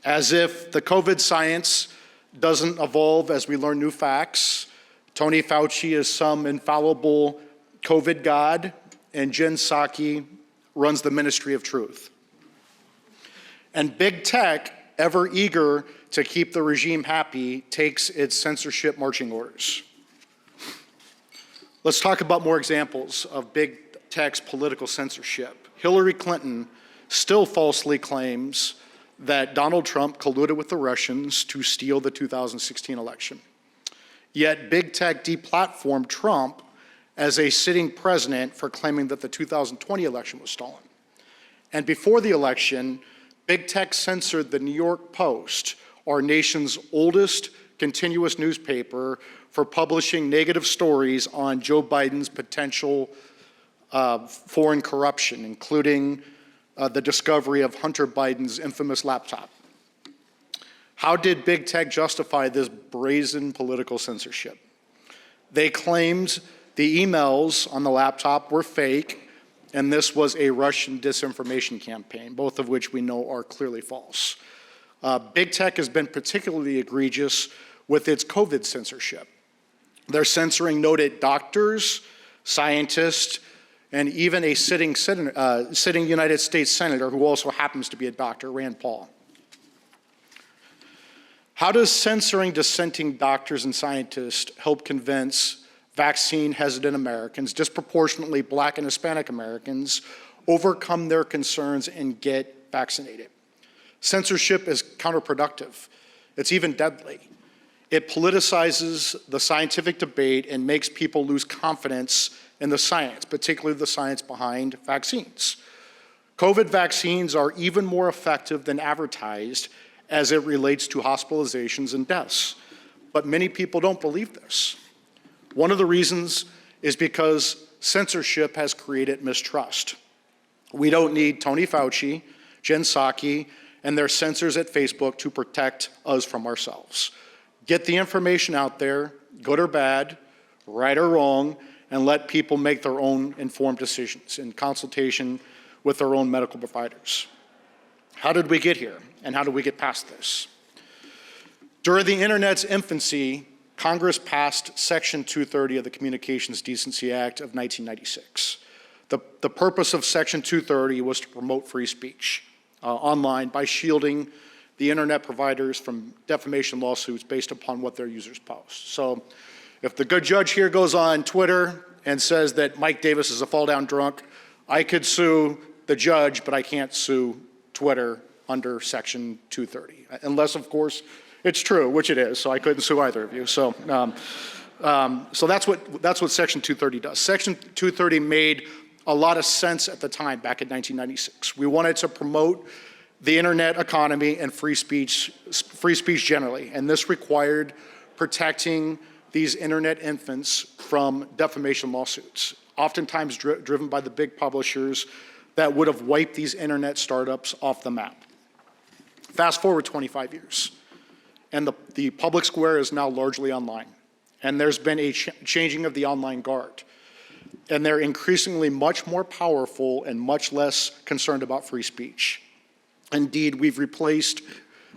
As if the COVID science doesn't evolve as we learn new facts, Tony Fauci is some infallible COVID god, and Jen Psaki runs the Ministry of Truth. And big tech, ever eager to keep the regime happy, takes its censorship marching orders. Let's talk about more examples of big tech's political censorship. Hillary Clinton still falsely claims that Donald Trump colluded with the Russians to steal the 2016 election. Yet big tech deplatformed Trump as a sitting president for claiming that the 2020 election was stolen. And before the election, big tech censored the New York Post, our nation's oldest continuous newspaper, for publishing negative stories on Joe Biden's potential foreign corruption, including the discovery of Hunter Biden's infamous laptop. How did big tech justify this brazen political censorship? They claimed the emails on the laptop were fake, and this was a Russian disinformation campaign, both of which we know are clearly false. Big tech has been particularly egregious with its COVID censorship. They're censoring noted doctors, scientists, and even a sitting United States senator who also happens to be a doctor, Rand Paul. How does censoring dissenting doctors and scientists help convince vaccine-hesitant Americans, disproportionately Black and Hispanic Americans, overcome their concerns and get vaccinated? Censorship is counterproductive. It's even deadly. It politicizes the scientific debate and makes people lose confidence in the science, particularly the science behind vaccines. COVID vaccines are even more effective than advertised as it relates to hospitalizations and deaths. but many people don't believe this. One of the reasons is because censorship has created mistrust. We don't need Tony Fauci, Jen Psaki, and their censors at Facebook to protect us from ourselves. Get the information out there, good or bad, right or wrong, and let people make their own informed decisions in consultation with their own medical providers. How did we get here, and how did we get past this? During the internet's infancy, Congress passed Section 230 of the Communications Decency Act of 1996. The purpose of Section 230 was to promote free speech online by shielding the internet providers from defamation lawsuits based upon what their users post. So if the good judge here goes on Twitter and says that Mike Davis is a fall-down drunk, I could sue the judge, but I can't sue Twitter under Section 230, unless, of course, it's true, which it is, so I couldn't sue either of you. So that's what Section 230 does. Section 230 made a lot of sense at the time, back in 1996. We wanted to promote the internet economy and free speech generally, and this required protecting these internet infants from defamation lawsuits, oftentimes driven by the big publishers that would have wiped these internet startups off the map. Fast forward 25 years, and the public square is now largely online, and there's been a changing of the online guard, and they're increasingly much more powerful and much less concerned about free speech. Indeed, we've replaced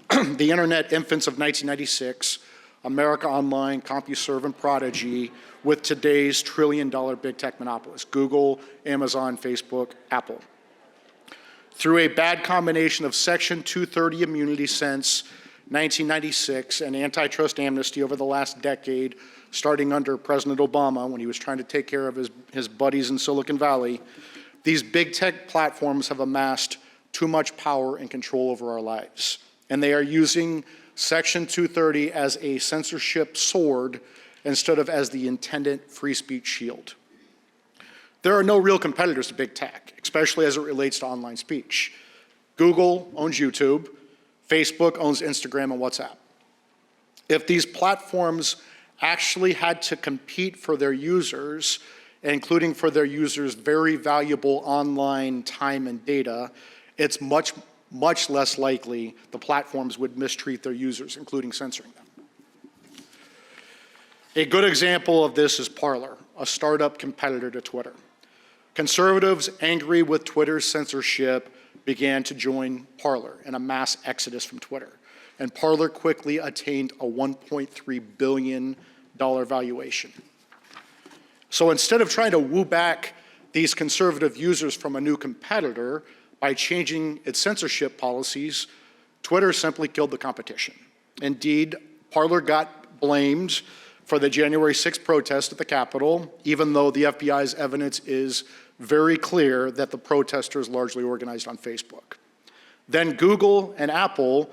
the internet infants of 1996, America Online, CompuServe, and Prodigy, with today's trillion-dollar big tech monopolists, Google, Amazon, Facebook, Apple. Through a bad combination of Section 230 immunity since 1996 and antitrust amnesty over the last decade, starting under President Obama when he was trying to take care of his buddies in Silicon Valley, these big tech platforms have amassed too much power and control over our lives. And they are using Section 230 as a censorship sword instead of as the intended free speech shield. There are no real competitors to big tech, especially as it relates to online speech. Google owns YouTube, Facebook owns Instagram and WhatsApp. If these platforms actually had to compete for their users, including for their users' very valuable online time and data, it's much less likely the platforms would mistreat their users, including censoring them. A good example of this is Parler, a startup competitor to Twitter. Conservatives angry with Twitter's censorship began to join Parler in a mass exodus from Twitter. And Parler quickly attained a $1.3 billion valuation. So instead of trying to woo back these conservative users from a new competitor by changing its censorship policies, Twitter simply killed the competition. Indeed, Parler got blamed for the January 6th protest at the Capitol, even though the FBI's evidence is very clear that the protesters largely organized on Facebook. Then Google and Apple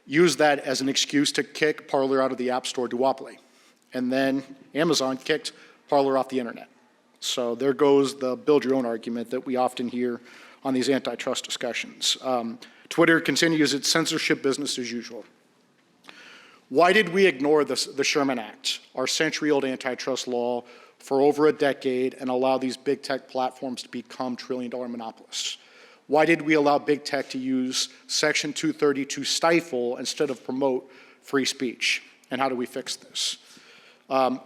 used that as an excuse to kick Parler out of the App Store duopoly. And then Amazon kicked Parler off the internet. So there goes the build your own argument that we often hear on these antitrust discussions. Twitter continues its censorship business as usual. Why did we ignore the Sherman Act, our century-old antitrust law, for over a decade and allow these big tech platforms to become trillion-dollar monopolists? Why did we allow big tech to use Section 230 to stifle instead of promote free speech? And how do we fix this?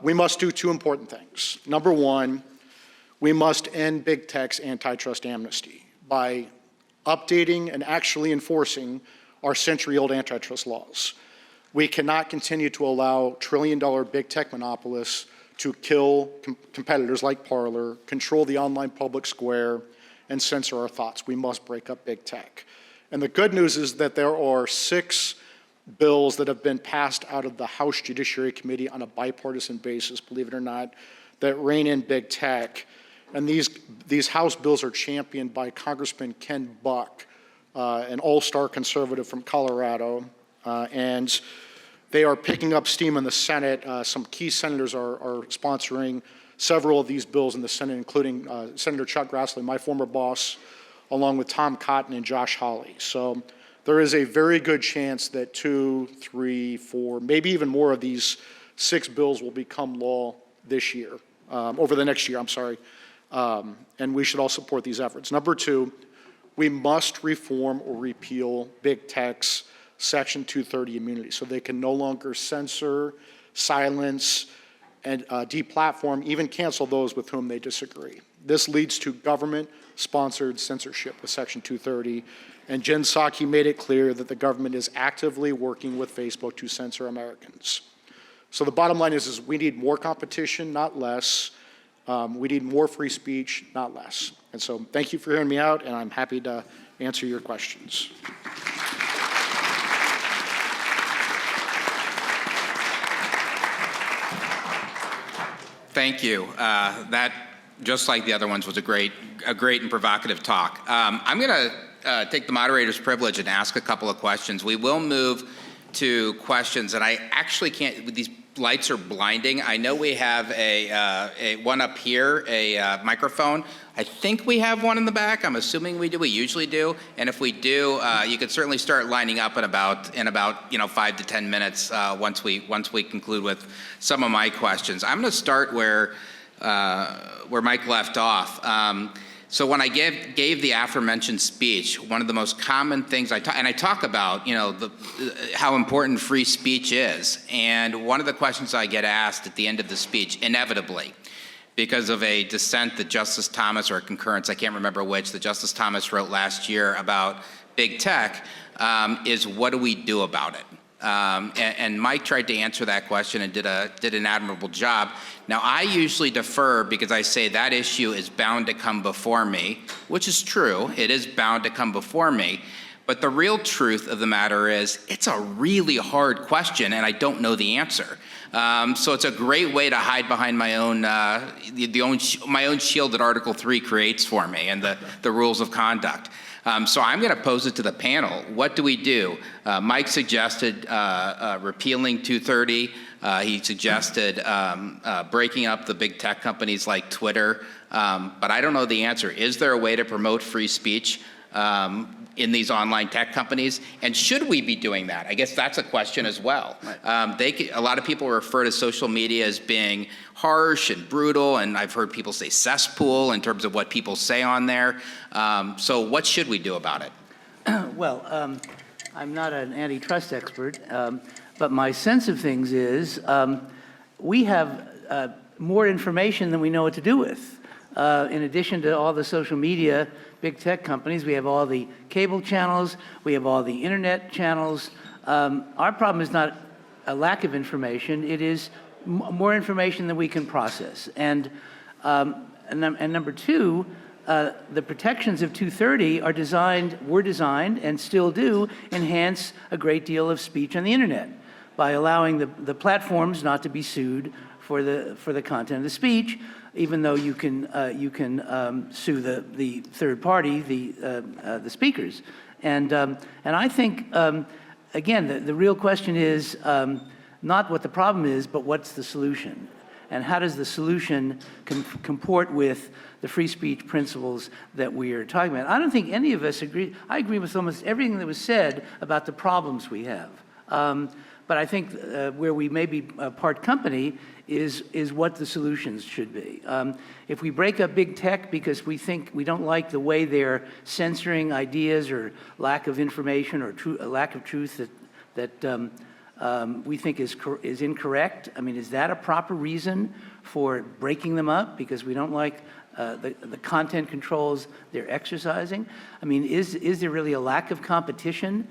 We must do two important things. Number one, we must end big tech's antitrust amnesty by updating and actually enforcing our century-old antitrust laws. We cannot continue to allow trillion-dollar big tech monopolists to kill competitors like Parler, control the online public square, and censor our thoughts. We must break up big tech. And the good news is that there are 6 bills that have been passed out of the House Judiciary Committee on a bipartisan basis, believe it or not, that rein in big tech. And these House bills are championed by Congressman Ken Buck, an all-star conservative from Colorado, and they are picking up steam in the Senate. Some key senators are sponsoring several of these bills in the Senate, including Senator Chuck Grassley, my former boss, along with Tom Cotton and Josh Hawley. So there is a very good chance that 2, 3, 4, maybe even more of these 6 bills will become law this year, over the next year, I'm sorry. And we should all support these efforts. Number 2, we must reform or repeal big tech's Section 230 immunity so they can no longer censor, silence, and deplatform, even cancel those with whom they disagree. This leads to government-sponsored censorship with Section 230, and Jen Psaki made it clear that the government is actively working with Facebook to censor Americans. So the bottom line is we need more competition, not less. We need more free speech, not less. And so thank you for hearing me out, and I'm happy to answer your questions. Thank you. That, just like the other ones, was a great and provocative talk. I'm going to take the moderator's privilege and ask a couple of questions. We will move to questions, and I actually can't. These lights are blinding. I know we have a one up here, a microphone. I think we have one in the back. I'm assuming we do. We usually do. And if we do, you could certainly start lining up in about 5 to 10 minutes once we conclude with some of my questions. I'm going to start where Mike left off. So when I gave the aforementioned speech, one of the most common things I talk about, how important free speech is. And one of the questions I get asked at the end of the speech, inevitably, because of a dissent that Justice Thomas, or a concurrence, I can't remember which, that Justice Thomas wrote last year about big tech, is what do we do about it? And Mike tried to answer that question and did an admirable job. Now, I usually defer because I say that issue is bound to come before me, which is true. It is bound to come before me. But the real truth of the matter is it's a really hard question, and I don't know the answer. So it's a great way to hide behind my own my own shield that Article 3 creates for me and the rules of conduct. So I'm going to pose it to the panel. What do we do? Mike suggested repealing 230. He suggested breaking up the big tech companies like Twitter. But I don't know the answer. Is there a way to promote free speech in these online tech companies? And should we be doing that? I guess that's a question as well. Right. A lot of people refer to social media as being harsh and brutal, and I've heard people say cesspool in terms of what people say on there. So what should we do about it? Well, I'm not an antitrust expert, but my sense of things is we have more information than we know what to do with. In addition to all the social media, big tech companies, we have all the cable channels, we have all the internet channels. Our problem is not a lack of information, it is more information than we can process. And number 2, the protections of 230 were designed and still do enhance a great deal of speech on the internet by allowing the platforms not to be sued for the content of the speech, even though you can sue the third party, the speakers. And I think again the real question is not what the problem is, but what's the solution, and how does the solution comport with the free speech principles that we are talking about? I don't think any of us agree. I agree with almost everything that was said about the problems we have. But I think where we may be part company is what the solutions should be. If we break up big tech because we think we don't like the way they're censoring ideas or lack of information or a lack of truth that we think is incorrect, I mean, is that a proper reason for breaking them up because we don't like the content controls they're exercising? I mean, is there really a lack of competition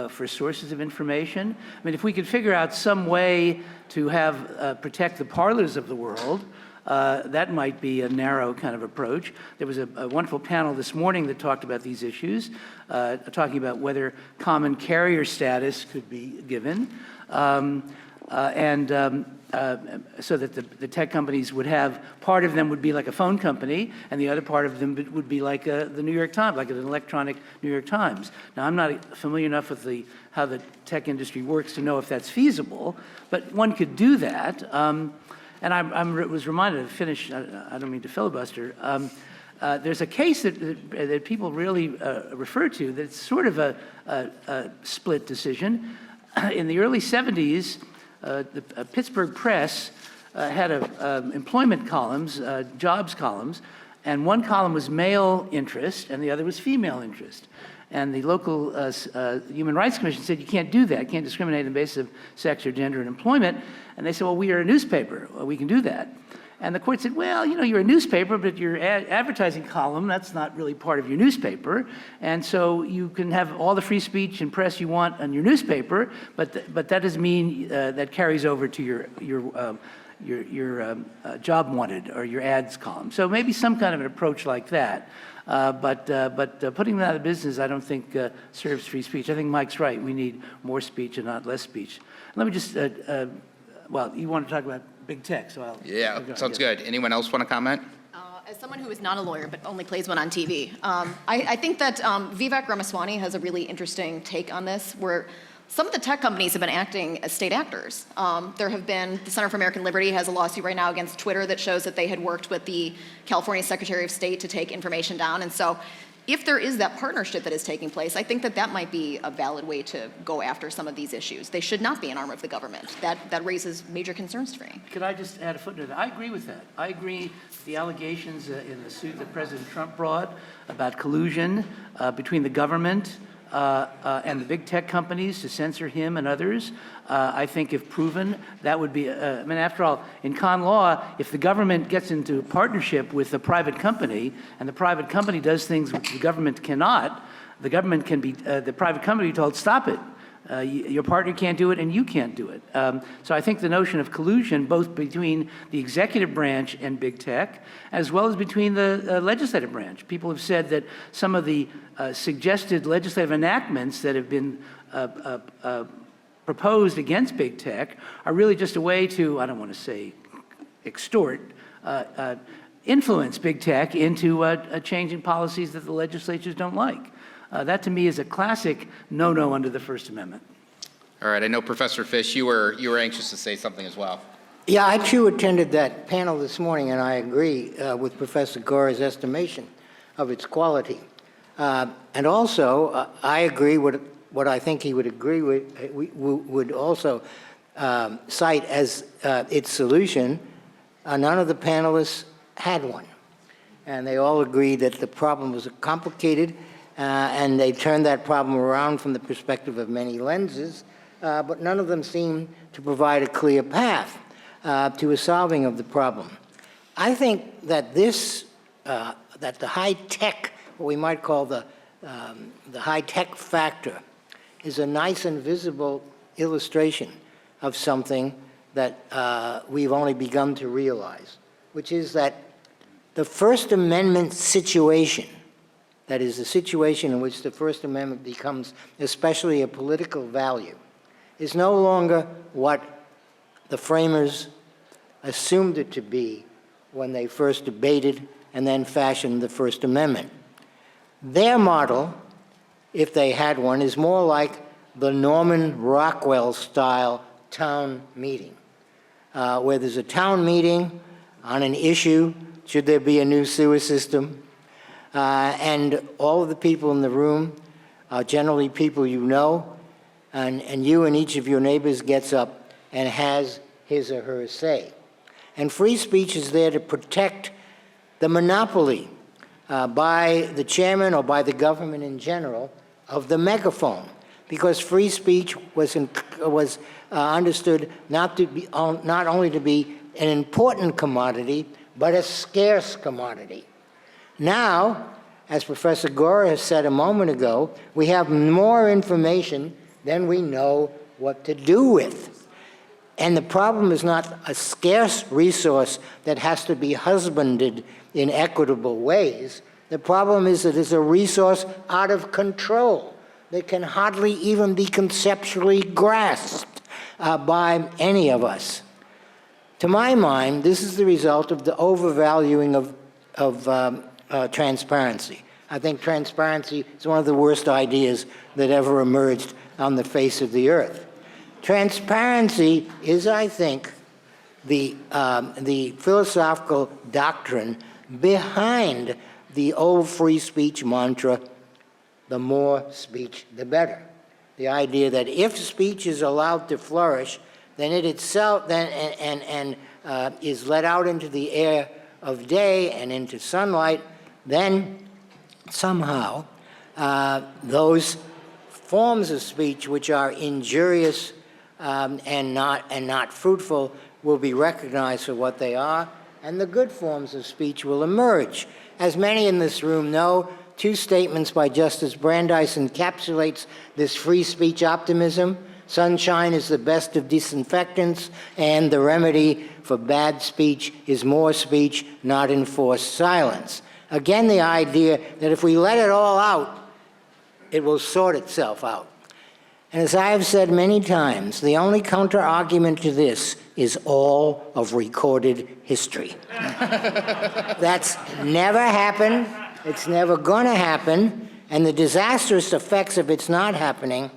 for sources of information? I mean, if we could figure out some way to have protect the parlors of the world, that might be a narrow kind of approach. There was a wonderful panel this morning that talked about these issues, talking about whether common carrier status could be given, so that the tech companies would have, part of them would be like a phone company, and the other part of them would be like the New York Times, like an electronic New York Times. Now, I'm not familiar enough with how the tech industry works to know if that's feasible, but one could do that. And I was reminded to finish, I don't mean to filibuster, there's a case that people really refer to that's sort of a split decision. In the early 70s, the Pittsburgh Press had employment columns, jobs columns, and one column was male interest and the other was female interest. And the local Human Rights Commission said, you can't do that, can't discriminate on the basis of sex or gender in employment. And they said, well, we are a newspaper, we can do that. And the court said, well, you know, you're a newspaper, but your advertising column, that's not really part of your newspaper. And so you can have all the free speech and press you want on your newspaper, but that doesn't mean that carries over to your job wanted or your ads column. So maybe some kind of an approach like that. But putting them out of business, I don't think serves free speech. I think Mike's right. We need more speech and not less speech. Let me just, well, you want to talk about big tech, so I'll... Yeah, sounds good. Anyone else want to comment? As someone who is not a lawyer but only plays one on TV, I think that Vivek Ramaswamy has a really interesting take on this, where some of the tech companies have been acting as state actors. There have been, the Center for American Liberty has a lawsuit right now against Twitter that shows that they had worked with the California Secretary of State to take information down. And so if there is that partnership that is taking place, I think that that might be a valid way to go after some of these issues. They should not be an arm of the government. That raises major concerns to me. Could I just add a footnote? I agree with that. I agree with the allegations in the suit that President Trump brought about collusion between the government and the big tech companies to censor him and others. I think if proven, that would be, I mean, after all, in con law, if the government gets into a partnership with a private company and the private company does things which the government cannot, the government can be, the private company told, stop it. Your partner can't do it and you can't do it. So I think the notion of collusion, both between the executive branch and big tech, as well as between the legislative branch. People have said that some of the suggested legislative enactments that have been proposed against big tech are really just a way to, I don't want to say extort, influence big tech into changing policies that the legislatures don't like. That to me is a classic no-no under the First Amendment. All right, I know Professor Fish, you were anxious to say something as well. Yeah, I too attended that panel this morning, and I agree with Professor Gora's estimation of its quality. And also, I agree with what I think he would agree with, would also cite as its solution. None of the panelists had one. And they all agreed that the problem was complicated, and they turned that problem around from the perspective of many lenses, but none of them seemed to provide a clear path to a solving of the problem. I think that this, that the high-tech, what we might call the high-tech factor, is a nice and visible illustration of something that we've only begun to realize, which is that the First Amendment situation, that is the situation in which the First Amendment becomes especially a political value, is no longer what the framers assumed it to be when they first debated and then fashioned the First Amendment. Their model, if they had one, is more like the Norman Rockwell-style town meeting, where there's a town meeting on an issue, should there be a new sewer system, and all of the people in the room are generally people you know, and you and each of your neighbors gets up and has his or her say. And free speech is there to protect the monopoly by the chairman or by the government in general of the megaphone, because free speech was understood not only to be an important commodity, but a scarce commodity. Now, as Professor Gora has said a moment ago, we have more information than we know what to do with. And the problem is not a scarce resource that has to be husbanded in equitable ways. The problem is that it's a resource out of control that can hardly even be conceptually grasped by any of us. To my mind, this is the result of the overvaluing of transparency. I think transparency is one of the worst ideas that ever emerged on the face of the earth. Transparency is, I think, the philosophical doctrine behind the old free speech mantra, the more speech, the better. The idea that if speech is allowed to flourish, then it itself is let out into the air of day and into sunlight, then somehow those forms of speech which are injurious and not fruitful will be recognized for what they are, and the good forms of speech will emerge. As many in this room know, two statements by Justice Brandeis encapsulates this free speech optimism. Sunshine is the best of disinfectants, and the remedy for bad speech is more speech, not enforced silence. Again, the idea that if we let it all out, it will sort itself out. And as I have said many times, the only counter-argument to this is all of recorded history. That's never happened, it's never gonna happen, and the disastrous effects of its not happening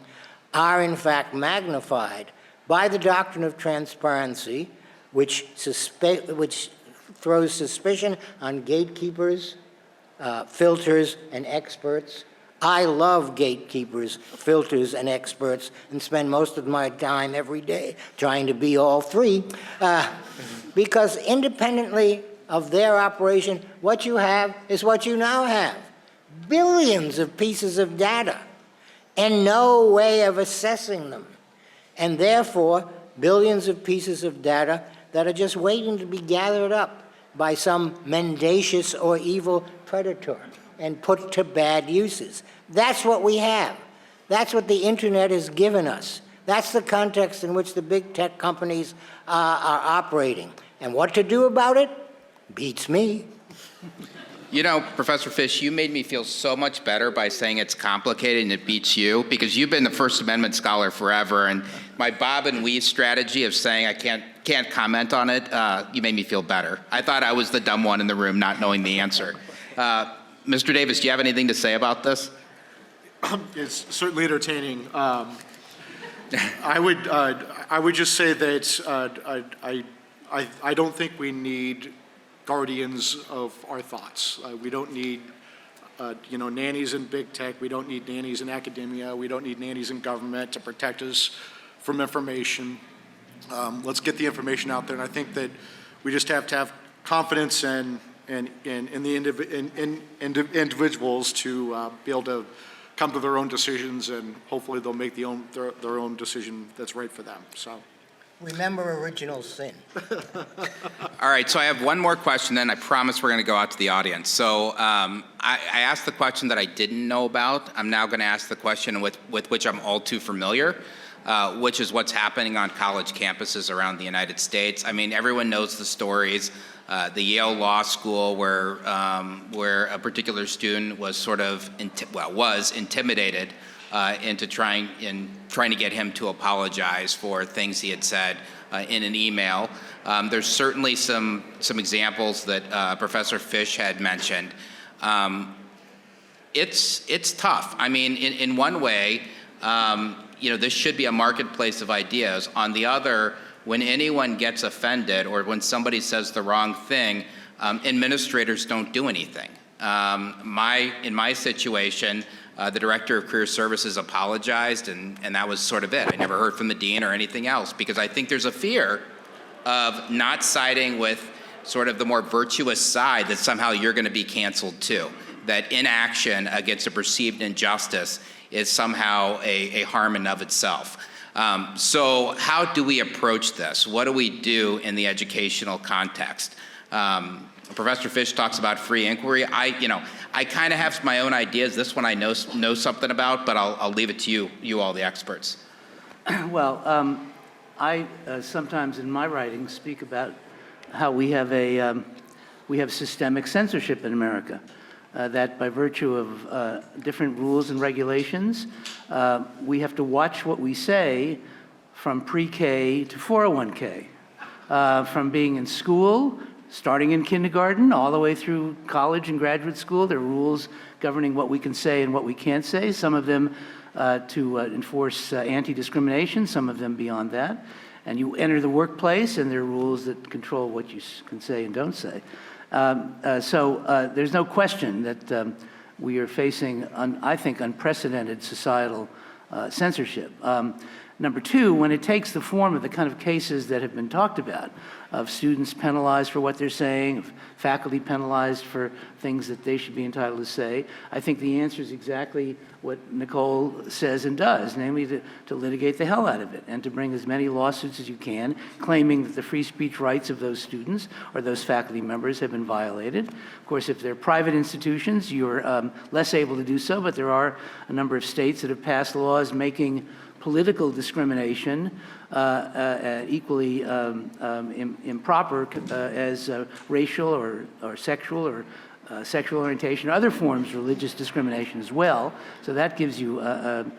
are in fact magnified by the doctrine of transparency, which throws suspicion on gatekeepers, filters, and experts. I love gatekeepers, filters, and experts, and spend most of my time every day trying to be all three, because independently of their operation, what you have is what you now have. Billions of pieces of data, and no way of assessing them. And therefore, billions of pieces of data that are just waiting to be gathered up by some mendacious or evil predator and put to bad uses. That's what we have. That's what the internet has given us. That's the context in which the big tech companies are operating. And what to do about it beats me. You know, Professor Fish, you made me feel so much better by saying it's complicated and it beats you, because you've been the First Amendment scholar forever, and my bob and weave strategy of saying I can't comment on it, you made me feel better. I thought I was the dumb one in the room not knowing the answer. Mr. Davis, do you have anything to say about this? It's certainly entertaining. I would just say that I don't think we need guardians of our thoughts. We don't need nannies in big tech. We don't need nannies in academia. We don't need nannies in government to protect us from information. Let's get the information out there, and I think that we just have to have confidence in the individuals to be able to come to their own decisions, and hopefully they'll make their own decision that's right for them. So. Remember original sin. All right, so I have one more question, then I promise we're going to go out to the audience. So I asked the question that I didn't know about. I'm now going to ask the question with which I'm all too familiar, which is what's happening on college campuses around the United States. I mean, everyone knows the stories. The Yale Law School, where a particular student was was intimidated into trying to get him to apologize for things he had said in an email. There's certainly some examples that Professor Fish had mentioned. It's tough. I mean, in one way, this should be a marketplace of ideas. On the other, when anyone gets offended or when somebody says the wrong thing, administrators don't do anything. In my situation, the director of career services apologized, and that was sort of it. I never heard from the dean or anything else, because I think there's a fear of not siding with sort of the more virtuous side that somehow you're going to be canceled too, that inaction against a perceived injustice is somehow a harm in of itself. So how do we approach this? What do we do in the educational context? Professor Fish talks about free inquiry. I kind of have my own ideas. This one I know something about, but I'll leave it to you all the experts. Well, I sometimes in my writings speak about how we have systemic censorship in America. That by virtue of different rules and regulations, we have to watch what we say from pre-K to 401k, from being in school, starting in kindergarten, all the way through college and graduate school. There are rules governing what we can say and what we can't say, some of them to enforce anti-discrimination, some of them beyond that. And you enter the workplace, and there are rules that control what you can say and don't say. So there's no question that we are facing, I think, unprecedented societal censorship. Number two, when it takes the form of the kind of cases that have been talked about, of students penalized for what they're saying, of faculty penalized for things that they should be entitled to say, I think the answer is exactly what Nicole says and does, namely to litigate the hell out of it and to bring as many lawsuits as you can, claiming that the free speech rights of those students or those faculty members have been violated. Of course, if they're private institutions, you're less able to do so, but there are a number of states that have passed laws making political discrimination equally improper as racial or sexual or sexual orientation, or other forms of religious discrimination as well. So that gives you an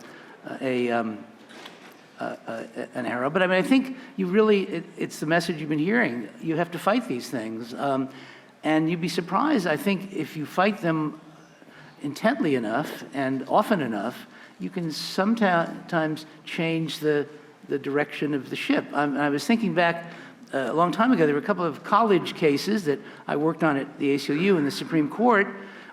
arrow. But I mean, I think you really, it's the message you've been hearing. You have to fight these things. And you'd be surprised, I think, if you fight them intently enough and often enough, you can sometimes change the direction of the ship. I was thinking back a long time ago, there were a couple of college cases that I worked on at the ACLU in the Supreme Court.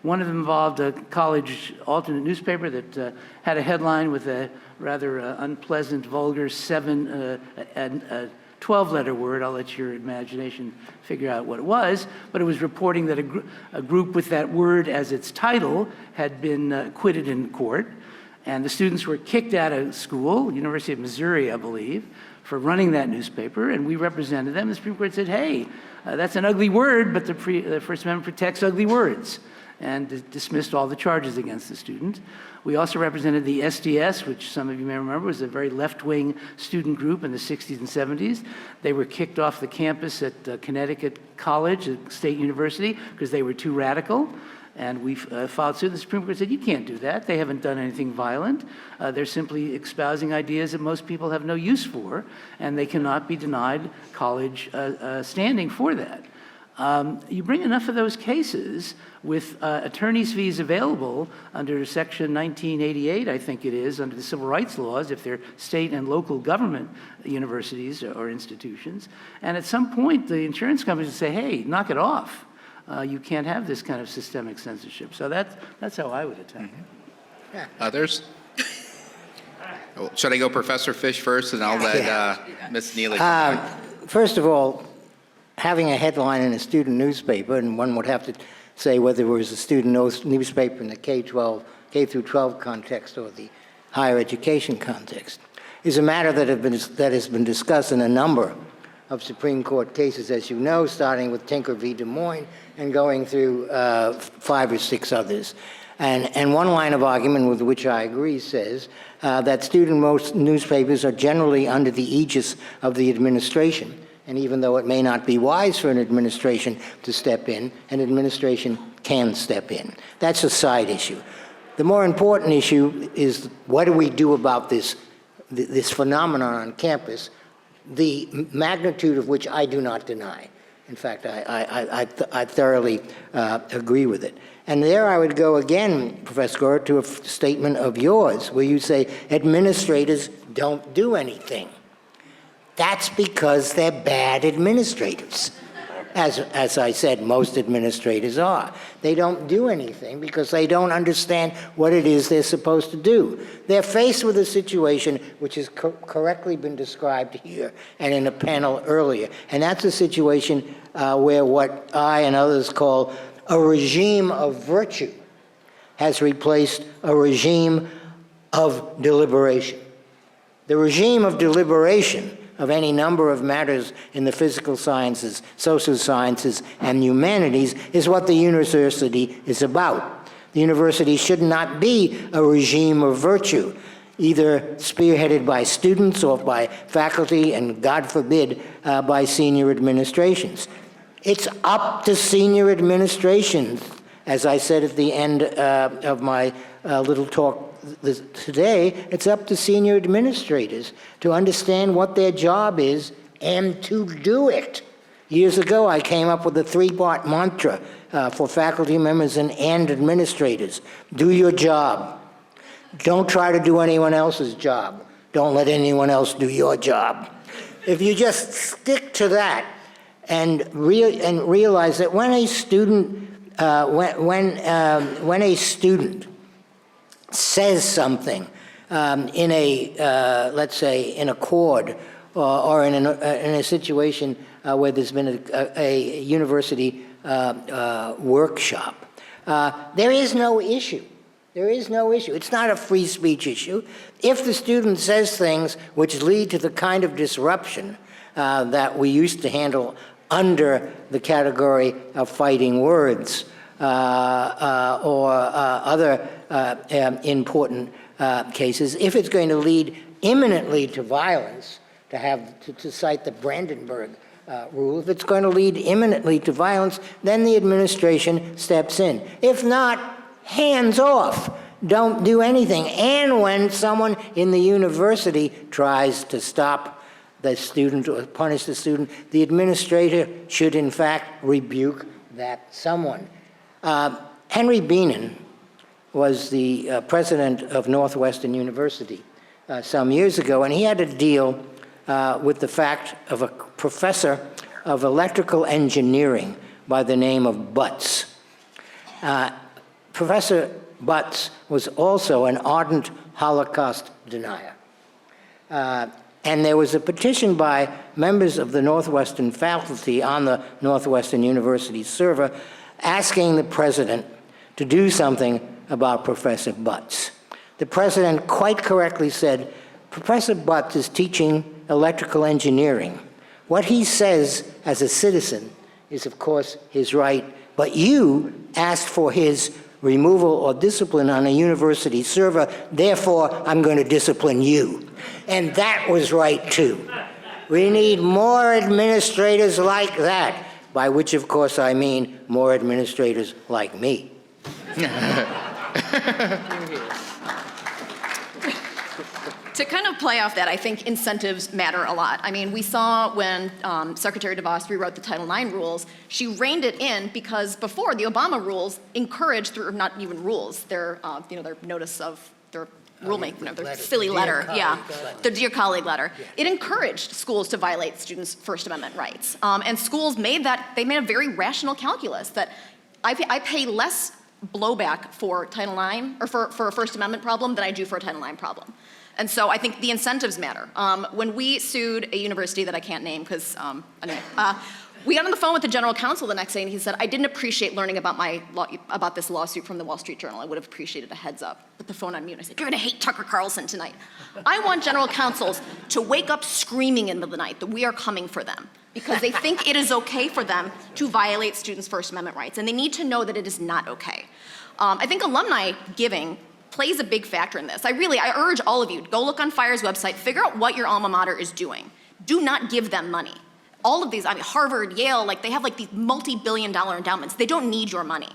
One of them involved a college alternate newspaper that had a headline with a rather unpleasant, vulgar 12-letter word. I'll let your imagination figure out what it was. But it was reporting that a group with that word as its title had been acquitted in court. And the students were kicked out of school, University of Missouri, I believe, for running that newspaper, and we represented them. The Supreme Court said, hey, that's an ugly word, but the First Amendment protects ugly words, and dismissed all the charges against the student. We also represented the SDS, which some of you may remember was a very left-wing student group in the 60s and 70s. They were kicked off the campus at Connecticut College, a state university, because they were too radical. And we filed suit. The Supreme Court said, you can't do that. They haven't done anything violent. They're simply espousing ideas that most people have no use for, and they cannot be denied college standing for that. You bring enough of those cases with attorney's fees available under Section 1988, I think it is, under the civil rights laws, if they're state and local government universities or institutions. And at some point, the insurance companies will say, hey, knock it off. You can't have this kind of systemic censorship. So that's how I would attack it. Yeah. Others? Should I go Professor Fish first, and I'll let Ms. Nealy come back? First of all, having a headline in a student newspaper, and one would have to say whether it was a student newspaper in the K through 12 context or the higher education context, is a matter that has been discussed in a number of Supreme Court cases, as you know, starting with Tinker v. Des Moines and going through 5 or 6 others. And one line of argument with which I agree says that student newspapers are generally under the aegis of the administration. And even though it may not be wise for an administration to step in, an administration can step in. That's a side issue. The more important issue is, what do we do about this phenomenon on campus, the magnitude of which I do not deny. In fact, I thoroughly agree with it. And there I would go again, Professor Gora, to a statement of yours, where you say administrators don't do anything. That's because they're bad administrators. As I said, most administrators are. They don't do anything because they don't understand what it is they're supposed to do. They're faced with a situation which has correctly been described here and in a panel earlier, and that's a situation where what I and others call a regime of virtue has replaced a regime of deliberation. The regime of deliberation of any number of matters in the physical sciences, social sciences, and humanities is what the university is about. The university should not be a regime of virtue, either spearheaded by students or by faculty, and God forbid, by senior administrations. It's up to senior administrations, as I said at the end of my little talk today, it's up to senior administrators to understand what their job is and to do it. Years ago, I came up with a 3-part mantra for faculty members and administrators. Do your job. Don't try to do anyone else's job. Don't let anyone else do your job. If you just stick to that and realize that when a student says something in a, let's say, in a quad or in a situation where there's been a university workshop. There is no issue. There is no issue. It's not a free speech issue. If the student says things which lead to the kind of disruption that we used to handle under the category of fighting words or other important cases, if it's going to lead imminently to violence, to cite the Brandenburg rule, if it's going to lead imminently to violence, then the administration steps in. If not, hands off. Don't do anything. And when someone in the university tries to stop the student or punish the student, the administrator should in fact rebuke that someone. Henry Beanen was the president of Northwestern University some years ago, and he had to deal with the fact of a professor of electrical engineering by the name of Butts. Professor Butts was also an ardent Holocaust denier. And there was a petition by members of the Northwestern faculty on the Northwestern University server asking the president to do something about Professor Butts. The president quite correctly said, Professor Butts is teaching electrical engineering. What he says as a citizen is, of course, his right, but you asked for his removal or discipline on a university server, therefore I'm going to discipline you. And that was right too. We need more administrators like that, by which of course I mean more administrators like me. To kind of play off that, I think incentives matter a lot. I mean, we saw when Secretary DeVos rewrote the Title IX rules, she reined it in because before the Obama rules encouraged, or not even rules, their notice of their rulemaking, their silly letter, the Dear Colleague letter. Yeah. It encouraged schools to violate students' First Amendment rights, and schools made a very rational calculus that I pay less blowback for Title IX or for a First Amendment problem than I do for a Title IX problem. And so I think the incentives matter. When we sued a university that I can't name because, we got on the phone with the general counsel the next day and he said, I didn't appreciate learning about this lawsuit from the Wall Street Journal. I would have appreciated a heads up. Put the phone on mute. I said, you're gonna hate Tucker Carlson tonight. I want general counsels to wake up screaming in the middle of the night that we are coming for them because they think it is okay for them to violate students' First Amendment rights. And they need to know that it is not okay. I think alumni giving plays a big factor in this. I urge all of you, go look on FIRE's website, figure out what your alma mater is doing. Do not give them money. All of these, Harvard, Yale, they have these multi-billion-dollar endowments. They don't need your money.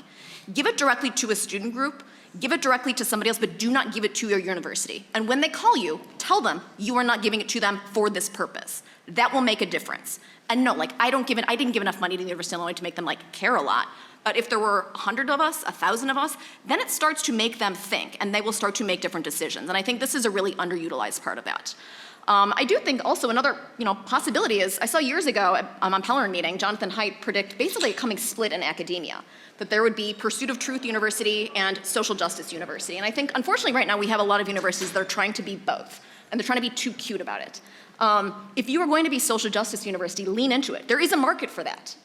Give it directly to a student group, give it directly to somebody else, but do not give it to your university. And when they call you, tell them you are not giving it to them for this purpose. That will make a difference. And no, I didn't give enough money to the University of Illinois to make them care a lot. But if there were 100 of us, 1,000 of us, then it starts to make them think, and they will start to make different decisions. And I think this is a really underutilized part of that. I do think also another possibility is, I saw years ago at a Pellerin meeting, Jonathan Haidt predict basically a coming split in academia, that there would be Pursuit of Truth University and Social Justice University. And I think, unfortunately, right now we have a lot of universities that are trying to be both, and they're trying to be too cute about it. If you are going to be social justice university, lean into it. There is a market for that.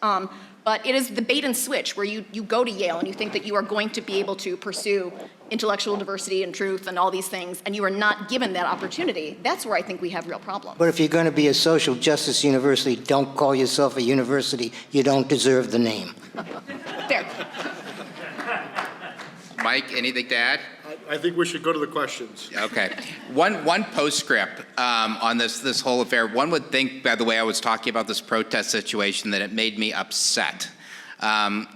But it is the bait and switch where you go to Yale and you think that you are going to be able to pursue intellectual diversity and truth and all these things, and you are not given that opportunity. That's where I think we have real problems. But if you're going to be a social justice university, don't call yourself a university. You don't deserve the name. Fair. Mike, anything to add? I think we should go to the questions. Okay. One postscript on this whole affair. One would think, by the way I was talking about this protest situation, that it made me upset.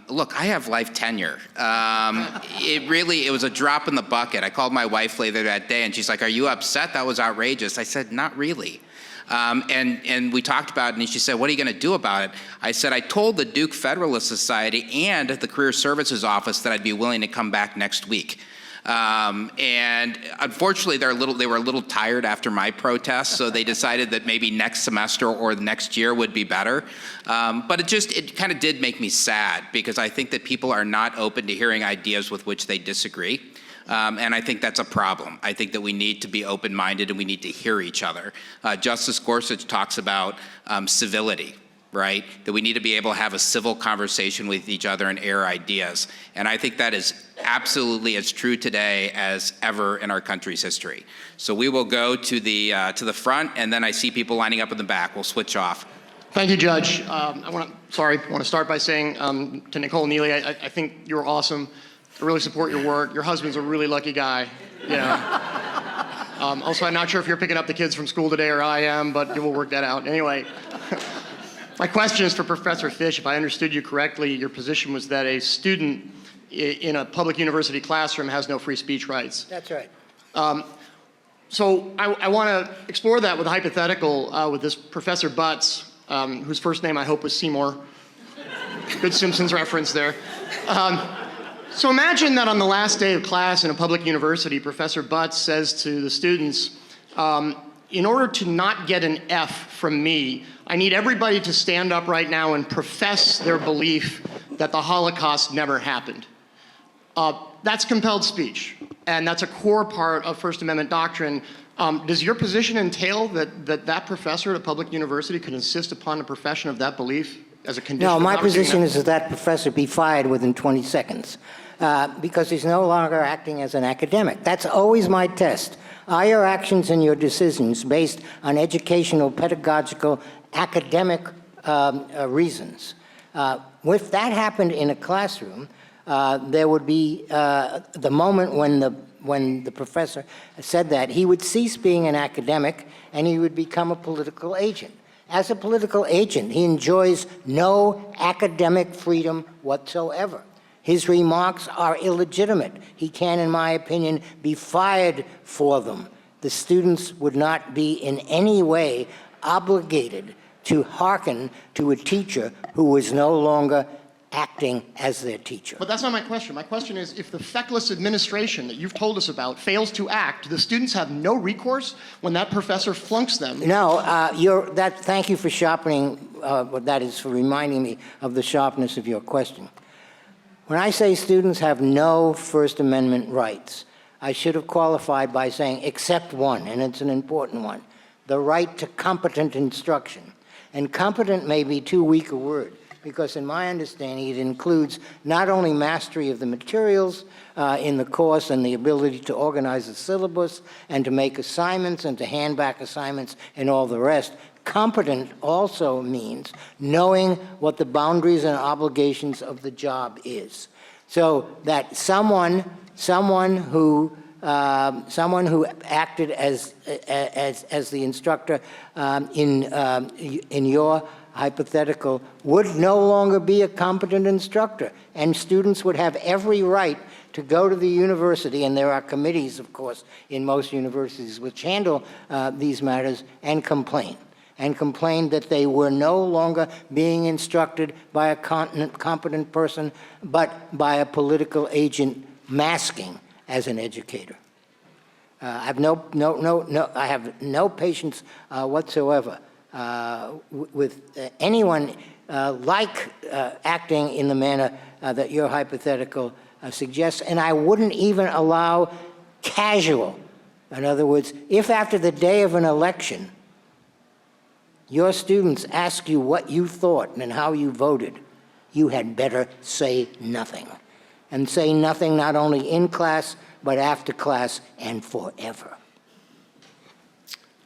Look, I have life tenure. It was a drop in the bucket. I called my wife later that day, and she's like, "Are you upset? That was outrageous." I said, "Not really." And we talked about it, and she said, "What are you going to do about it?" I said, "I told the Duke Federalist Society and the Career Services Office that I'd be willing to come back next week." And unfortunately, they were a little tired after my protest, so they decided that maybe next semester or next year would be better. But it kind of did make me sad because I think that people are not open to hearing ideas with which they disagree. And I think that's a problem. I think that we need to be open-minded and we need to hear each other. Justice Gorsuch talks about civility, right? That we need to be able to have a civil conversation with each other and air ideas. And I think that is absolutely as true today as ever in our country's history. So we will go to the front, and then I see people lining up in the back. We'll switch off. Thank you, Judge. I want to start by saying to Nicole Nealy, I think you're awesome. I really support your work. Your husband's a really lucky guy. You know. Also, I'm not sure if you're picking up the kids from school today or I am, but we'll work that out. Anyway. My question is for Professor Fish. If I understood you correctly, your position was that a student in a public university classroom has no free speech rights. That's right. So I want to explore that with a hypothetical with this Professor Butts, whose first name I hope was Seymour. Good Simpsons reference there. So imagine that on the last day of class in a public university, Professor Butts says to the students, in order to not get an F from me, I need everybody to stand up right now and profess their belief that the Holocaust never happened. That's compelled speech, and that's a core part of First Amendment doctrine. Does your position entail that professor at a public university could insist upon the profession of that belief as a condition? No, of my not receiving position is that that professor be fired within 20 seconds because he's no longer acting as an academic. That's always my test. Are your actions and your decisions based on educational, pedagogical, academic reasons? If that happened in a classroom, there would be the moment when the professor said that, he would cease being an academic and he would become a political agent. As a political agent, he enjoys no academic freedom whatsoever. His remarks are illegitimate. He can, in my opinion, be fired for them. The students would not be in any way obligated to hearken to a teacher who was no longer acting as their teacher. But that's not my question. My question is, if the feckless administration that you've told us about fails to act, the students have no recourse when that professor flunks them? No, thank you for sharpening, that is for reminding me of the sharpness of your question. When I say students have no First Amendment rights, I should have qualified by saying except one, and it's an important one, the right to competent instruction. And competent may be too weak a word, because in my understanding it includes not only mastery of the materials in the course and the ability to organize a syllabus and to make assignments and to hand back assignments and all the rest. Competent also means knowing what the boundaries and obligations of the job is. So that someone who acted as the instructor in your hypothetical would no longer be a competent instructor, and students would have every right to go to the university, and there are committees, of course, in most universities which handle these matters, and complain that they were no longer being instructed by a competent person, but by a political agent masking as an educator. I have no patience whatsoever with anyone acting in the manner that your hypothetical suggests, and I wouldn't even allow casual. In other words, if after the day of an election, your students ask you what you thought and how you voted, you had better say nothing. And say nothing not only in class, but after class and forever.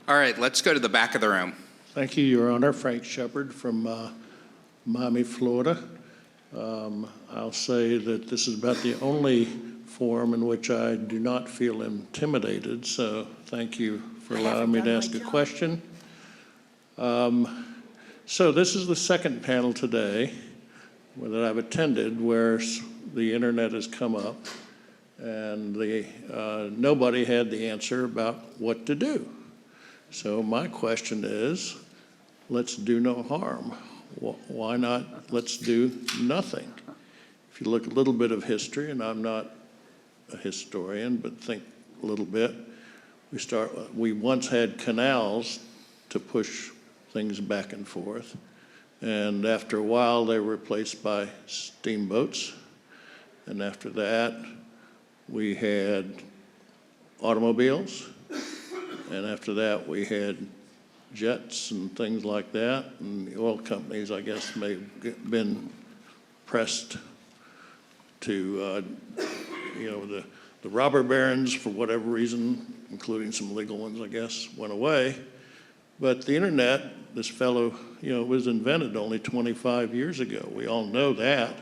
All right, let's go to the back of the room. Thank you, Your Honor. Frank Shepard from Miami, Florida. I'll say that this is about the only forum in which I do not feel intimidated, so thank you for allowing me to ask a question. So this is the second panel today that I've attended where the internet has come up and nobody had the answer about what to do. So my question is, let's do no harm. Why not let's do nothing? If you look a little bit of history, and I'm not a historian, but think a little bit, we once had canals to push things back and forth. And after a while, they were replaced by steamboats. And after that, we had automobiles, and after that we had jets and things like that, and the oil companies, I guess, may have been pressed to, the robber barons, for whatever reason, including some legal ones, I guess, went away. But the internet, this fellow, was invented only 25 years ago. We all know that,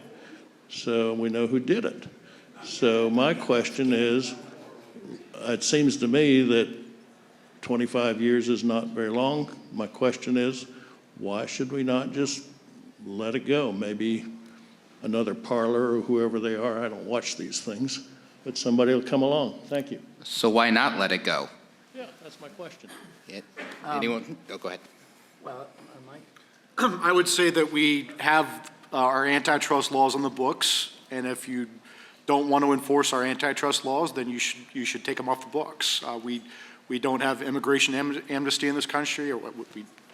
so we know who did it. So my question is, it seems to me that 25 years is not very long. My question is, why should we not just let it go? Maybe another Parler or whoever they are, I don't watch these things, but somebody will come along. Thank you. So why not let it go? Yeah, that's my question. Anyone? Oh, go ahead. Well, Mike? I would say that we have our antitrust laws on the books, and if you don't want to enforce our antitrust laws, then you should take them off the books. We don't have immigration amnesty in this country, or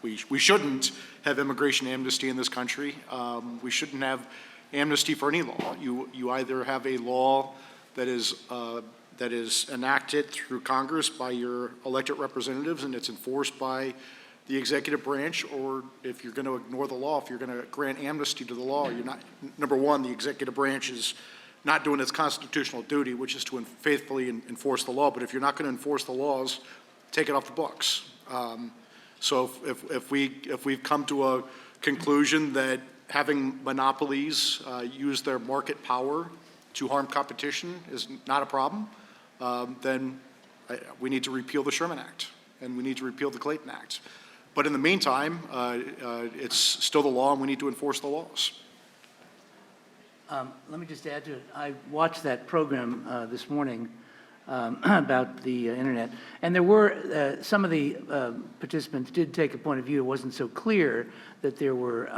we shouldn't have immigration amnesty in this country. We shouldn't have amnesty for any law. You either have a law that is enacted through Congress by your elected representatives and it's enforced by the executive branch, or if you're going to ignore the law, if you're going to grant amnesty to the law, you're not, number one, the executive branch is not doing its constitutional duty, which is to faithfully enforce the law. But if you're not going to enforce the laws, take it off the books. So if we've come to a conclusion that having monopolies use their market power to harm competition is not a problem, then we need to repeal the Sherman Act and we need to repeal the Clayton Act. But in the meantime, it's still the law and we need to enforce the laws. Let me just add to it. I watched that program this morning about the internet, and there were some of the participants did take a point of view. It wasn't so clear that there were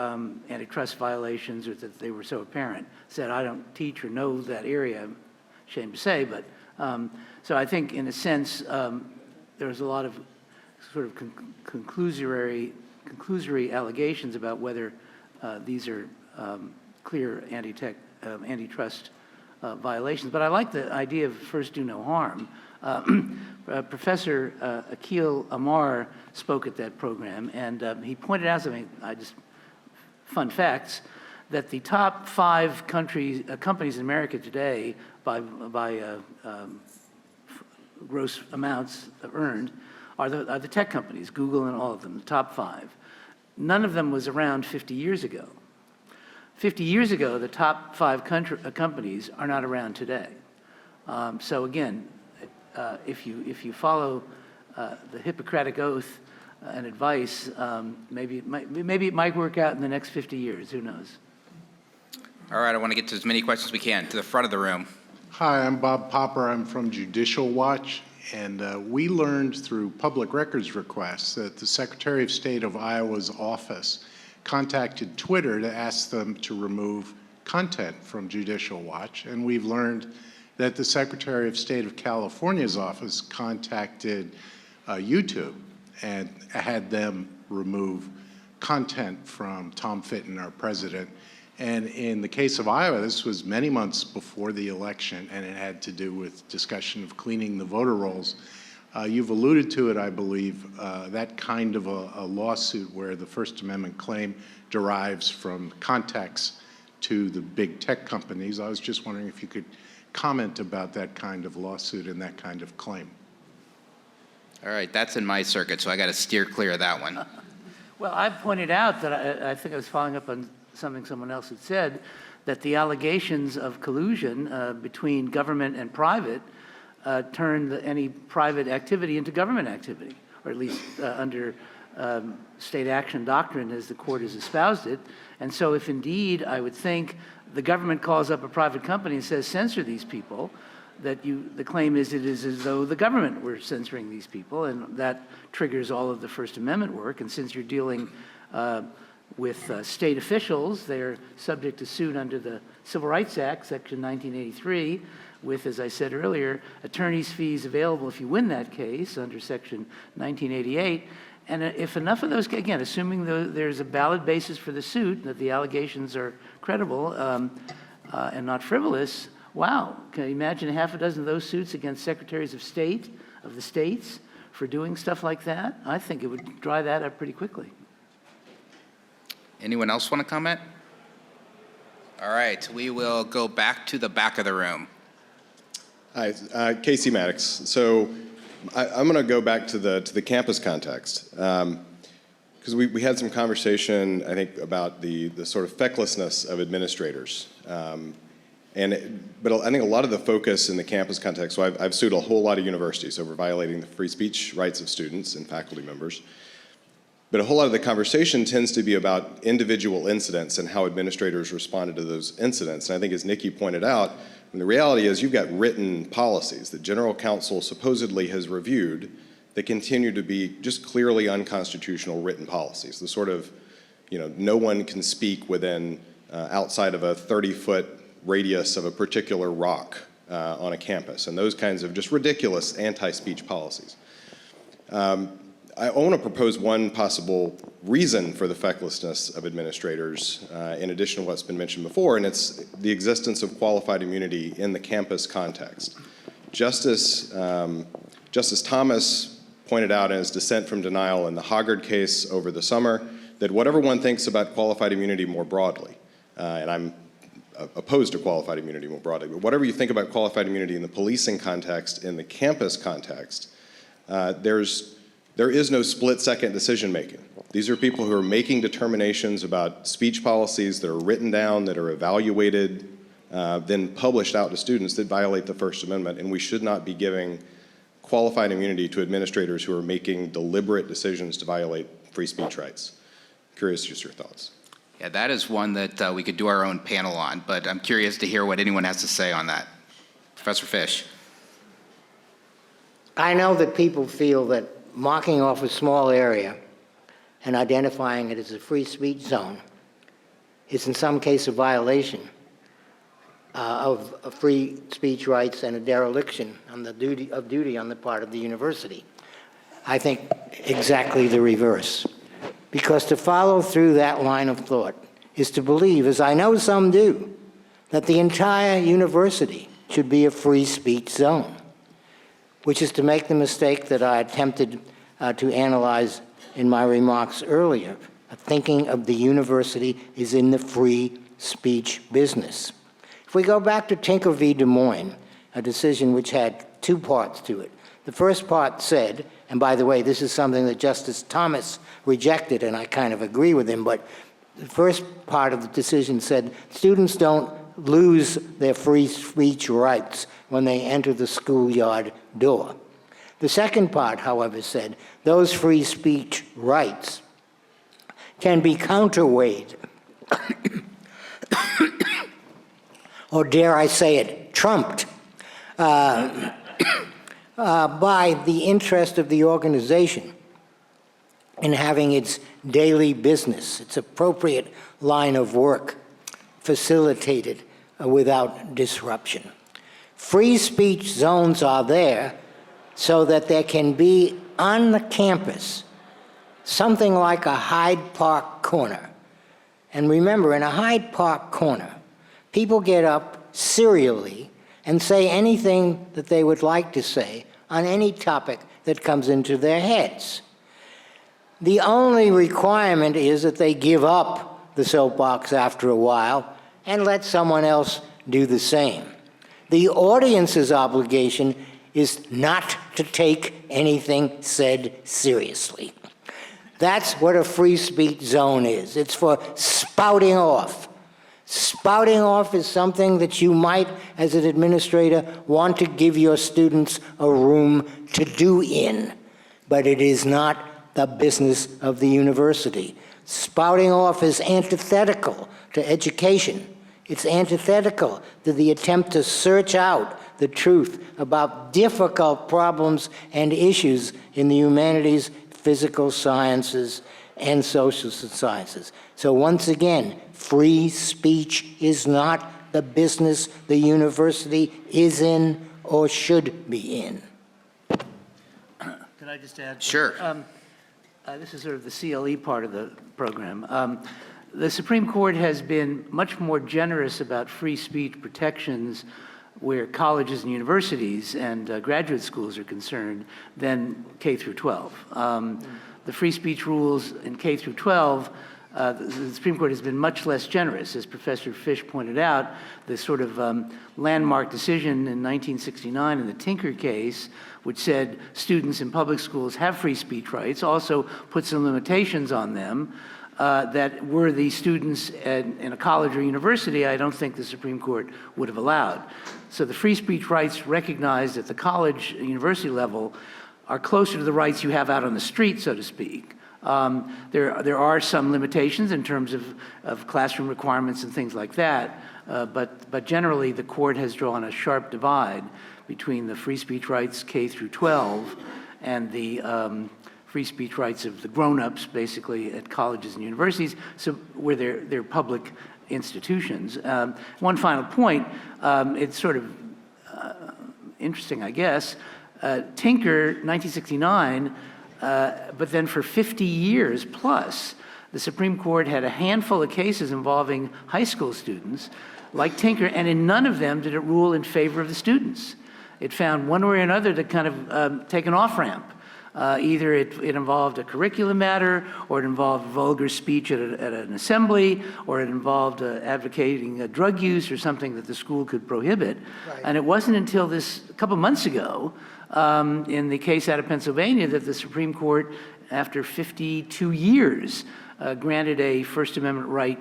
antitrust violations or that they were so apparent. Said, I don't teach or know that area, I'm ashamed to say, but so I think in a sense there was a lot of sort of conclusory allegations about whether these are clear antitrust violations. But I like the idea of first do no harm. Professor Akhil Amar spoke at that program, and he pointed out something, fun facts, that the top 5 companies in America today by gross amounts earned are the tech companies, Google and all of them, the top 5. None of them was around 50 years ago. 50 years ago, the top 5 companies are not around today. So again, if you follow the Hippocratic Oath and advice, maybe it might work out in the next 50 years. Who knows? All right, I want to get to as many questions as we can. To the front of the room. Hi, I'm Bob Popper. I'm from Judicial Watch, and we learned through public records requests that the Secretary of State of Iowa's office contacted Twitter to ask them to remove content from Judicial Watch, and we've learned that the Secretary of State of California's office contacted YouTube and had them remove content from Tom Fitton, our president. And in the case of Iowa, this was many months before the election, and it had to do with discussion of cleaning the voter rolls. You've alluded to it, I believe, that kind of a lawsuit where the First Amendment claim derives from contacts to the big tech companies. I was just wondering if you could comment about that kind of lawsuit and that kind of claim. All right, that's in my circuit, so I got to steer clear of that one. Well, I pointed out that I think I was following up on something someone else had said, that the allegations of collusion between government and private turned any private activity into government activity, or at least under state action doctrine as the court has espoused it. And so if indeed, I would think, the government calls up a private company and says, censor these people, that the claim is it is as though the government were censoring these people, and that triggers all of the First Amendment work. And since you're dealing with state officials, they're subject to suit under the Civil Rights Act, Section 1983, with, as I said earlier, attorney's fees available if you win that case under Section 1988. And if enough of those, again, assuming there's a valid basis for the suit, that the allegations are credible and not frivolous, Wow, can you imagine half a dozen of those suits against secretaries of state of the states for doing stuff like that? I think it would dry that up pretty quickly. Anyone else want to comment? All right, we will go back to the back of the room. Hi, Casey Maddox. So I'm going to go back to the campus context because we had some conversation, I think, about the sort of fecklessness of administrators. But I think a lot of the focus in the campus context, so I've sued a whole lot of universities over violating the free speech rights of students and faculty members. But a whole lot of the conversation tends to be about individual incidents and how administrators responded to those incidents. And I think as Nikki pointed out, the reality is you've got written policies that General Counsel supposedly has reviewed that continue to be just clearly unconstitutional written policies. The sort of, no one can speak within, outside of a 30-foot radius of a particular rock on a campus, and those kinds of just ridiculous anti-speech policies. I want to propose one possible reason for the fecklessness of administrators, in addition to what's been mentioned before, and it's the existence of qualified immunity in the campus context. Justice Thomas pointed out in his dissent from denial in the Hoggard case over the summer that whatever one thinks about qualified immunity more broadly, and I'm opposed to qualified immunity more broadly, but whatever you think about qualified immunity in the policing context, in the campus context, there is no split-second decision-making. These are people who are making determinations about speech policies that are written down, that are evaluated, then published out to students that violate the First Amendment, and we should not be giving qualified immunity to administrators who are making deliberate decisions to violate free speech rights. Curious just your thoughts. Yeah, that is one that we could do our own panel on, but I'm curious to hear what anyone has to say on that. Professor Fish. I know that people feel that marking off a small area and identifying it as a free speech zone is in some case a violation of free speech rights and a dereliction on the duty on the part of the university. I think exactly the reverse. Because to follow through that line of thought is to believe, as I know some do, that the entire university should be a free speech zone, which is to make the mistake that I attempted to analyze in my remarks earlier, thinking of the university is in the free speech business. If we go back to Tinker v. Des Moines, a decision which had two parts to it. The first part said, and by the way, this is something that Justice Thomas rejected, and I kind of agree with him, but the first part of the decision said students don't lose their free speech rights when they enter the schoolyard door. The second part, however, said those free speech rights can be counterweighed, or dare I say it, trumped, by the interest of the organization in having its daily business, its appropriate line of work, facilitated without disruption. Free speech zones are there so that there can be on the campus something like a Hyde Park corner. And remember, in a Hyde Park corner, people get up serially and say anything that they would like to say on any topic that comes into their heads. The only requirement is that they give up the soapbox after a while and let someone else do the same. The audience's obligation is not to take anything said seriously. That's what a free speech zone is. It's for spouting off. Spouting off is something that you might, as an administrator, want to give your students a room to do in, but it is not the business of the university. Spouting off is antithetical to education. It's antithetical to the attempt to search out the truth about difficult problems and issues in the humanities, physical sciences, and social sciences. So once again, free speech is not the business the university is in or should be in. Could I just add? Sure. This is sort of the CLE part of the program. The Supreme Court has been much more generous about free speech protections where colleges and universities and graduate schools are concerned than K through 12. The free speech rules in K through 12, the Supreme Court has been much less generous. As Professor Fish pointed out, the sort of landmark decision in 1969 in the Tinker case, which said students in public schools have free speech rights, also put some limitations on them. That were the students in a college or university, I don't think the Supreme Court would have allowed. So the free speech rights recognized at the college, university level are closer to the rights you have out on the street, so to speak. There are some limitations in terms of classroom requirements and things like that, but generally the court has drawn a sharp divide between the free speech rights K through 12 and the free speech rights of the grown-ups, basically, at colleges and universities, so where they're public institutions. One final point, it's sort of interesting, I guess. Tinker, 1969, but then for 50 years plus, the Supreme Court had a handful of cases involving high school students, like Tinker, and in none of them did it rule in favor of the students. It found one way or another to kind of take an off-ramp. Either it involved a curriculum matter, or it involved vulgar speech at an assembly, or it involved advocating drug use or something that the school could prohibit. Right. And it wasn't until a couple months ago, in the case out of Pennsylvania, that the Supreme Court, after 52 years, granted a First Amendment right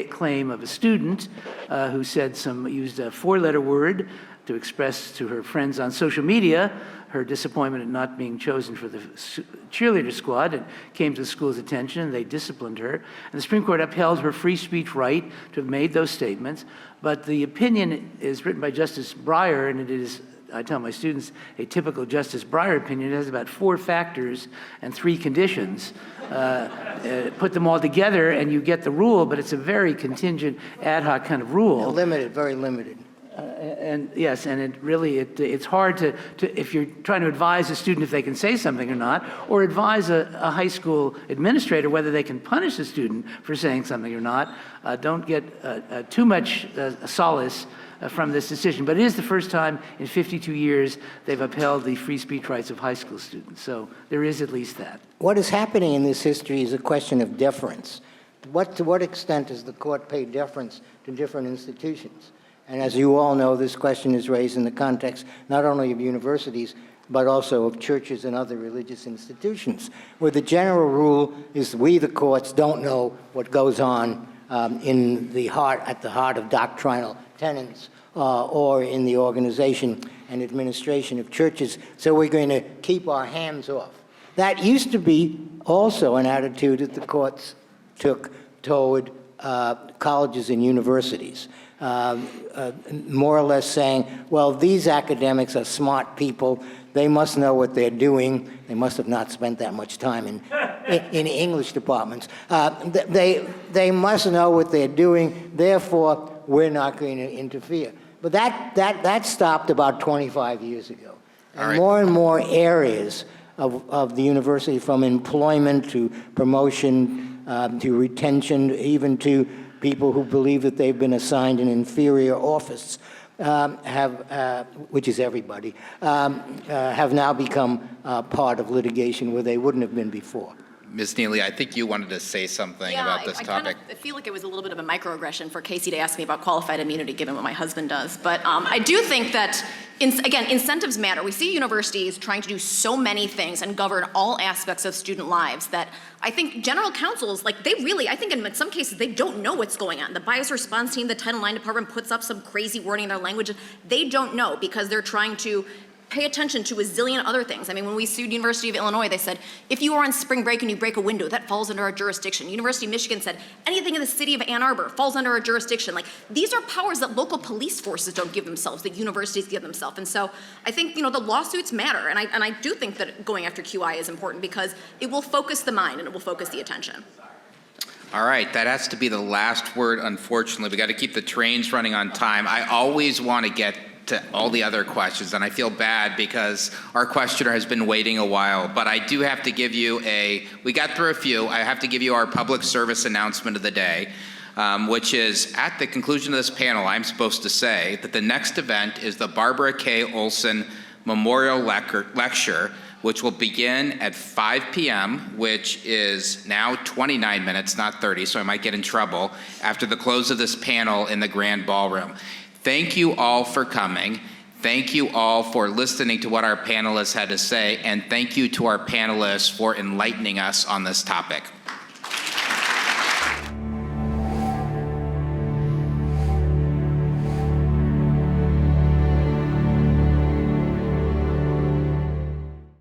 claim of a student who said used a four-letter word to express to her friends on social media her disappointment at not being chosen for the cheerleader squad. It came to the school's attention, and they disciplined her. And the Supreme Court upheld her free speech right to have made those statements. But the opinion is written by Justice Breyer, and it is, I tell my students, a typical Justice Breyer opinion. It has about 4 factors and 3 conditions. Put them all together, and you get the rule, but it's a very contingent, ad hoc kind of rule. Limited, very limited. And yes, and it's hard to, if you're trying to advise a student if they can say something or not, or advise a high school administrator whether they can punish a student for saying something or not, don't get too much solace from this decision. But it is the first time in 52 years they've upheld the free speech rights of high school students. So there is at least that. What is happening in this history is a question of deference. To what extent does the court pay deference to different institutions? And as you all know, this question is raised in the context not only of universities, but also of churches and other religious institutions, where the general rule is we, the courts, don't know what goes on at the heart of doctrinal tenets or in the organization and administration of churches, so we're going to keep our hands off. That used to be also an attitude that the courts took toward colleges and universities. More or less saying, well, these academics are smart people. They must know what they're doing. They must have not spent that much time in English departments. They must know what they're doing. Therefore, we're not going to interfere. But that stopped about 25 years ago. And more areas of the university, from employment to promotion to retention, even to people who believe that they've been assigned an inferior office, which is everybody, have now become part of litigation where they wouldn't have been before. Ms. Nealy, I think you wanted to say something about this topic. I feel like it was a little bit of a microaggression for Casey to ask me about qualified immunity, given what my husband does. But I do think that, again, incentives matter. We see universities trying to do so many things and govern all aspects of student lives that I think general counsels, I think in some cases, they don't know what's going on. The bias response team, the Title IX department puts up some crazy wording in their language. They don't know because they're trying to pay attention to a zillion other things. I mean, when we sued University of Illinois, they said, if you are on spring break and you break a window, that falls under our jurisdiction. University of Michigan said, anything in the city of Ann Arbor falls under our jurisdiction. These are powers that local police forces don't give themselves, that universities give themselves. And so I think, the lawsuits matter. And I do think that going after QI is important because it will focus the mind and it will focus the attention. All right, that has to be the last word, unfortunately. We got to keep the trains running on time. I always want to get to all the other questions, and I feel bad because our questioner has been waiting a while, but I do have to give you we got through a few, I have to give you our public service announcement of the day. which is at the conclusion of this panel, I'm supposed to say that the next event is the Barbara K. Olson Memorial Lecture, which will begin at 5 p.m., which is now 29 minutes, not 30, so I might get in trouble, after the close of this panel in the Grand Ballroom. Thank you all for coming. Thank you all for listening to what our panelists had to say, and thank you to our panelists for enlightening us on this topic.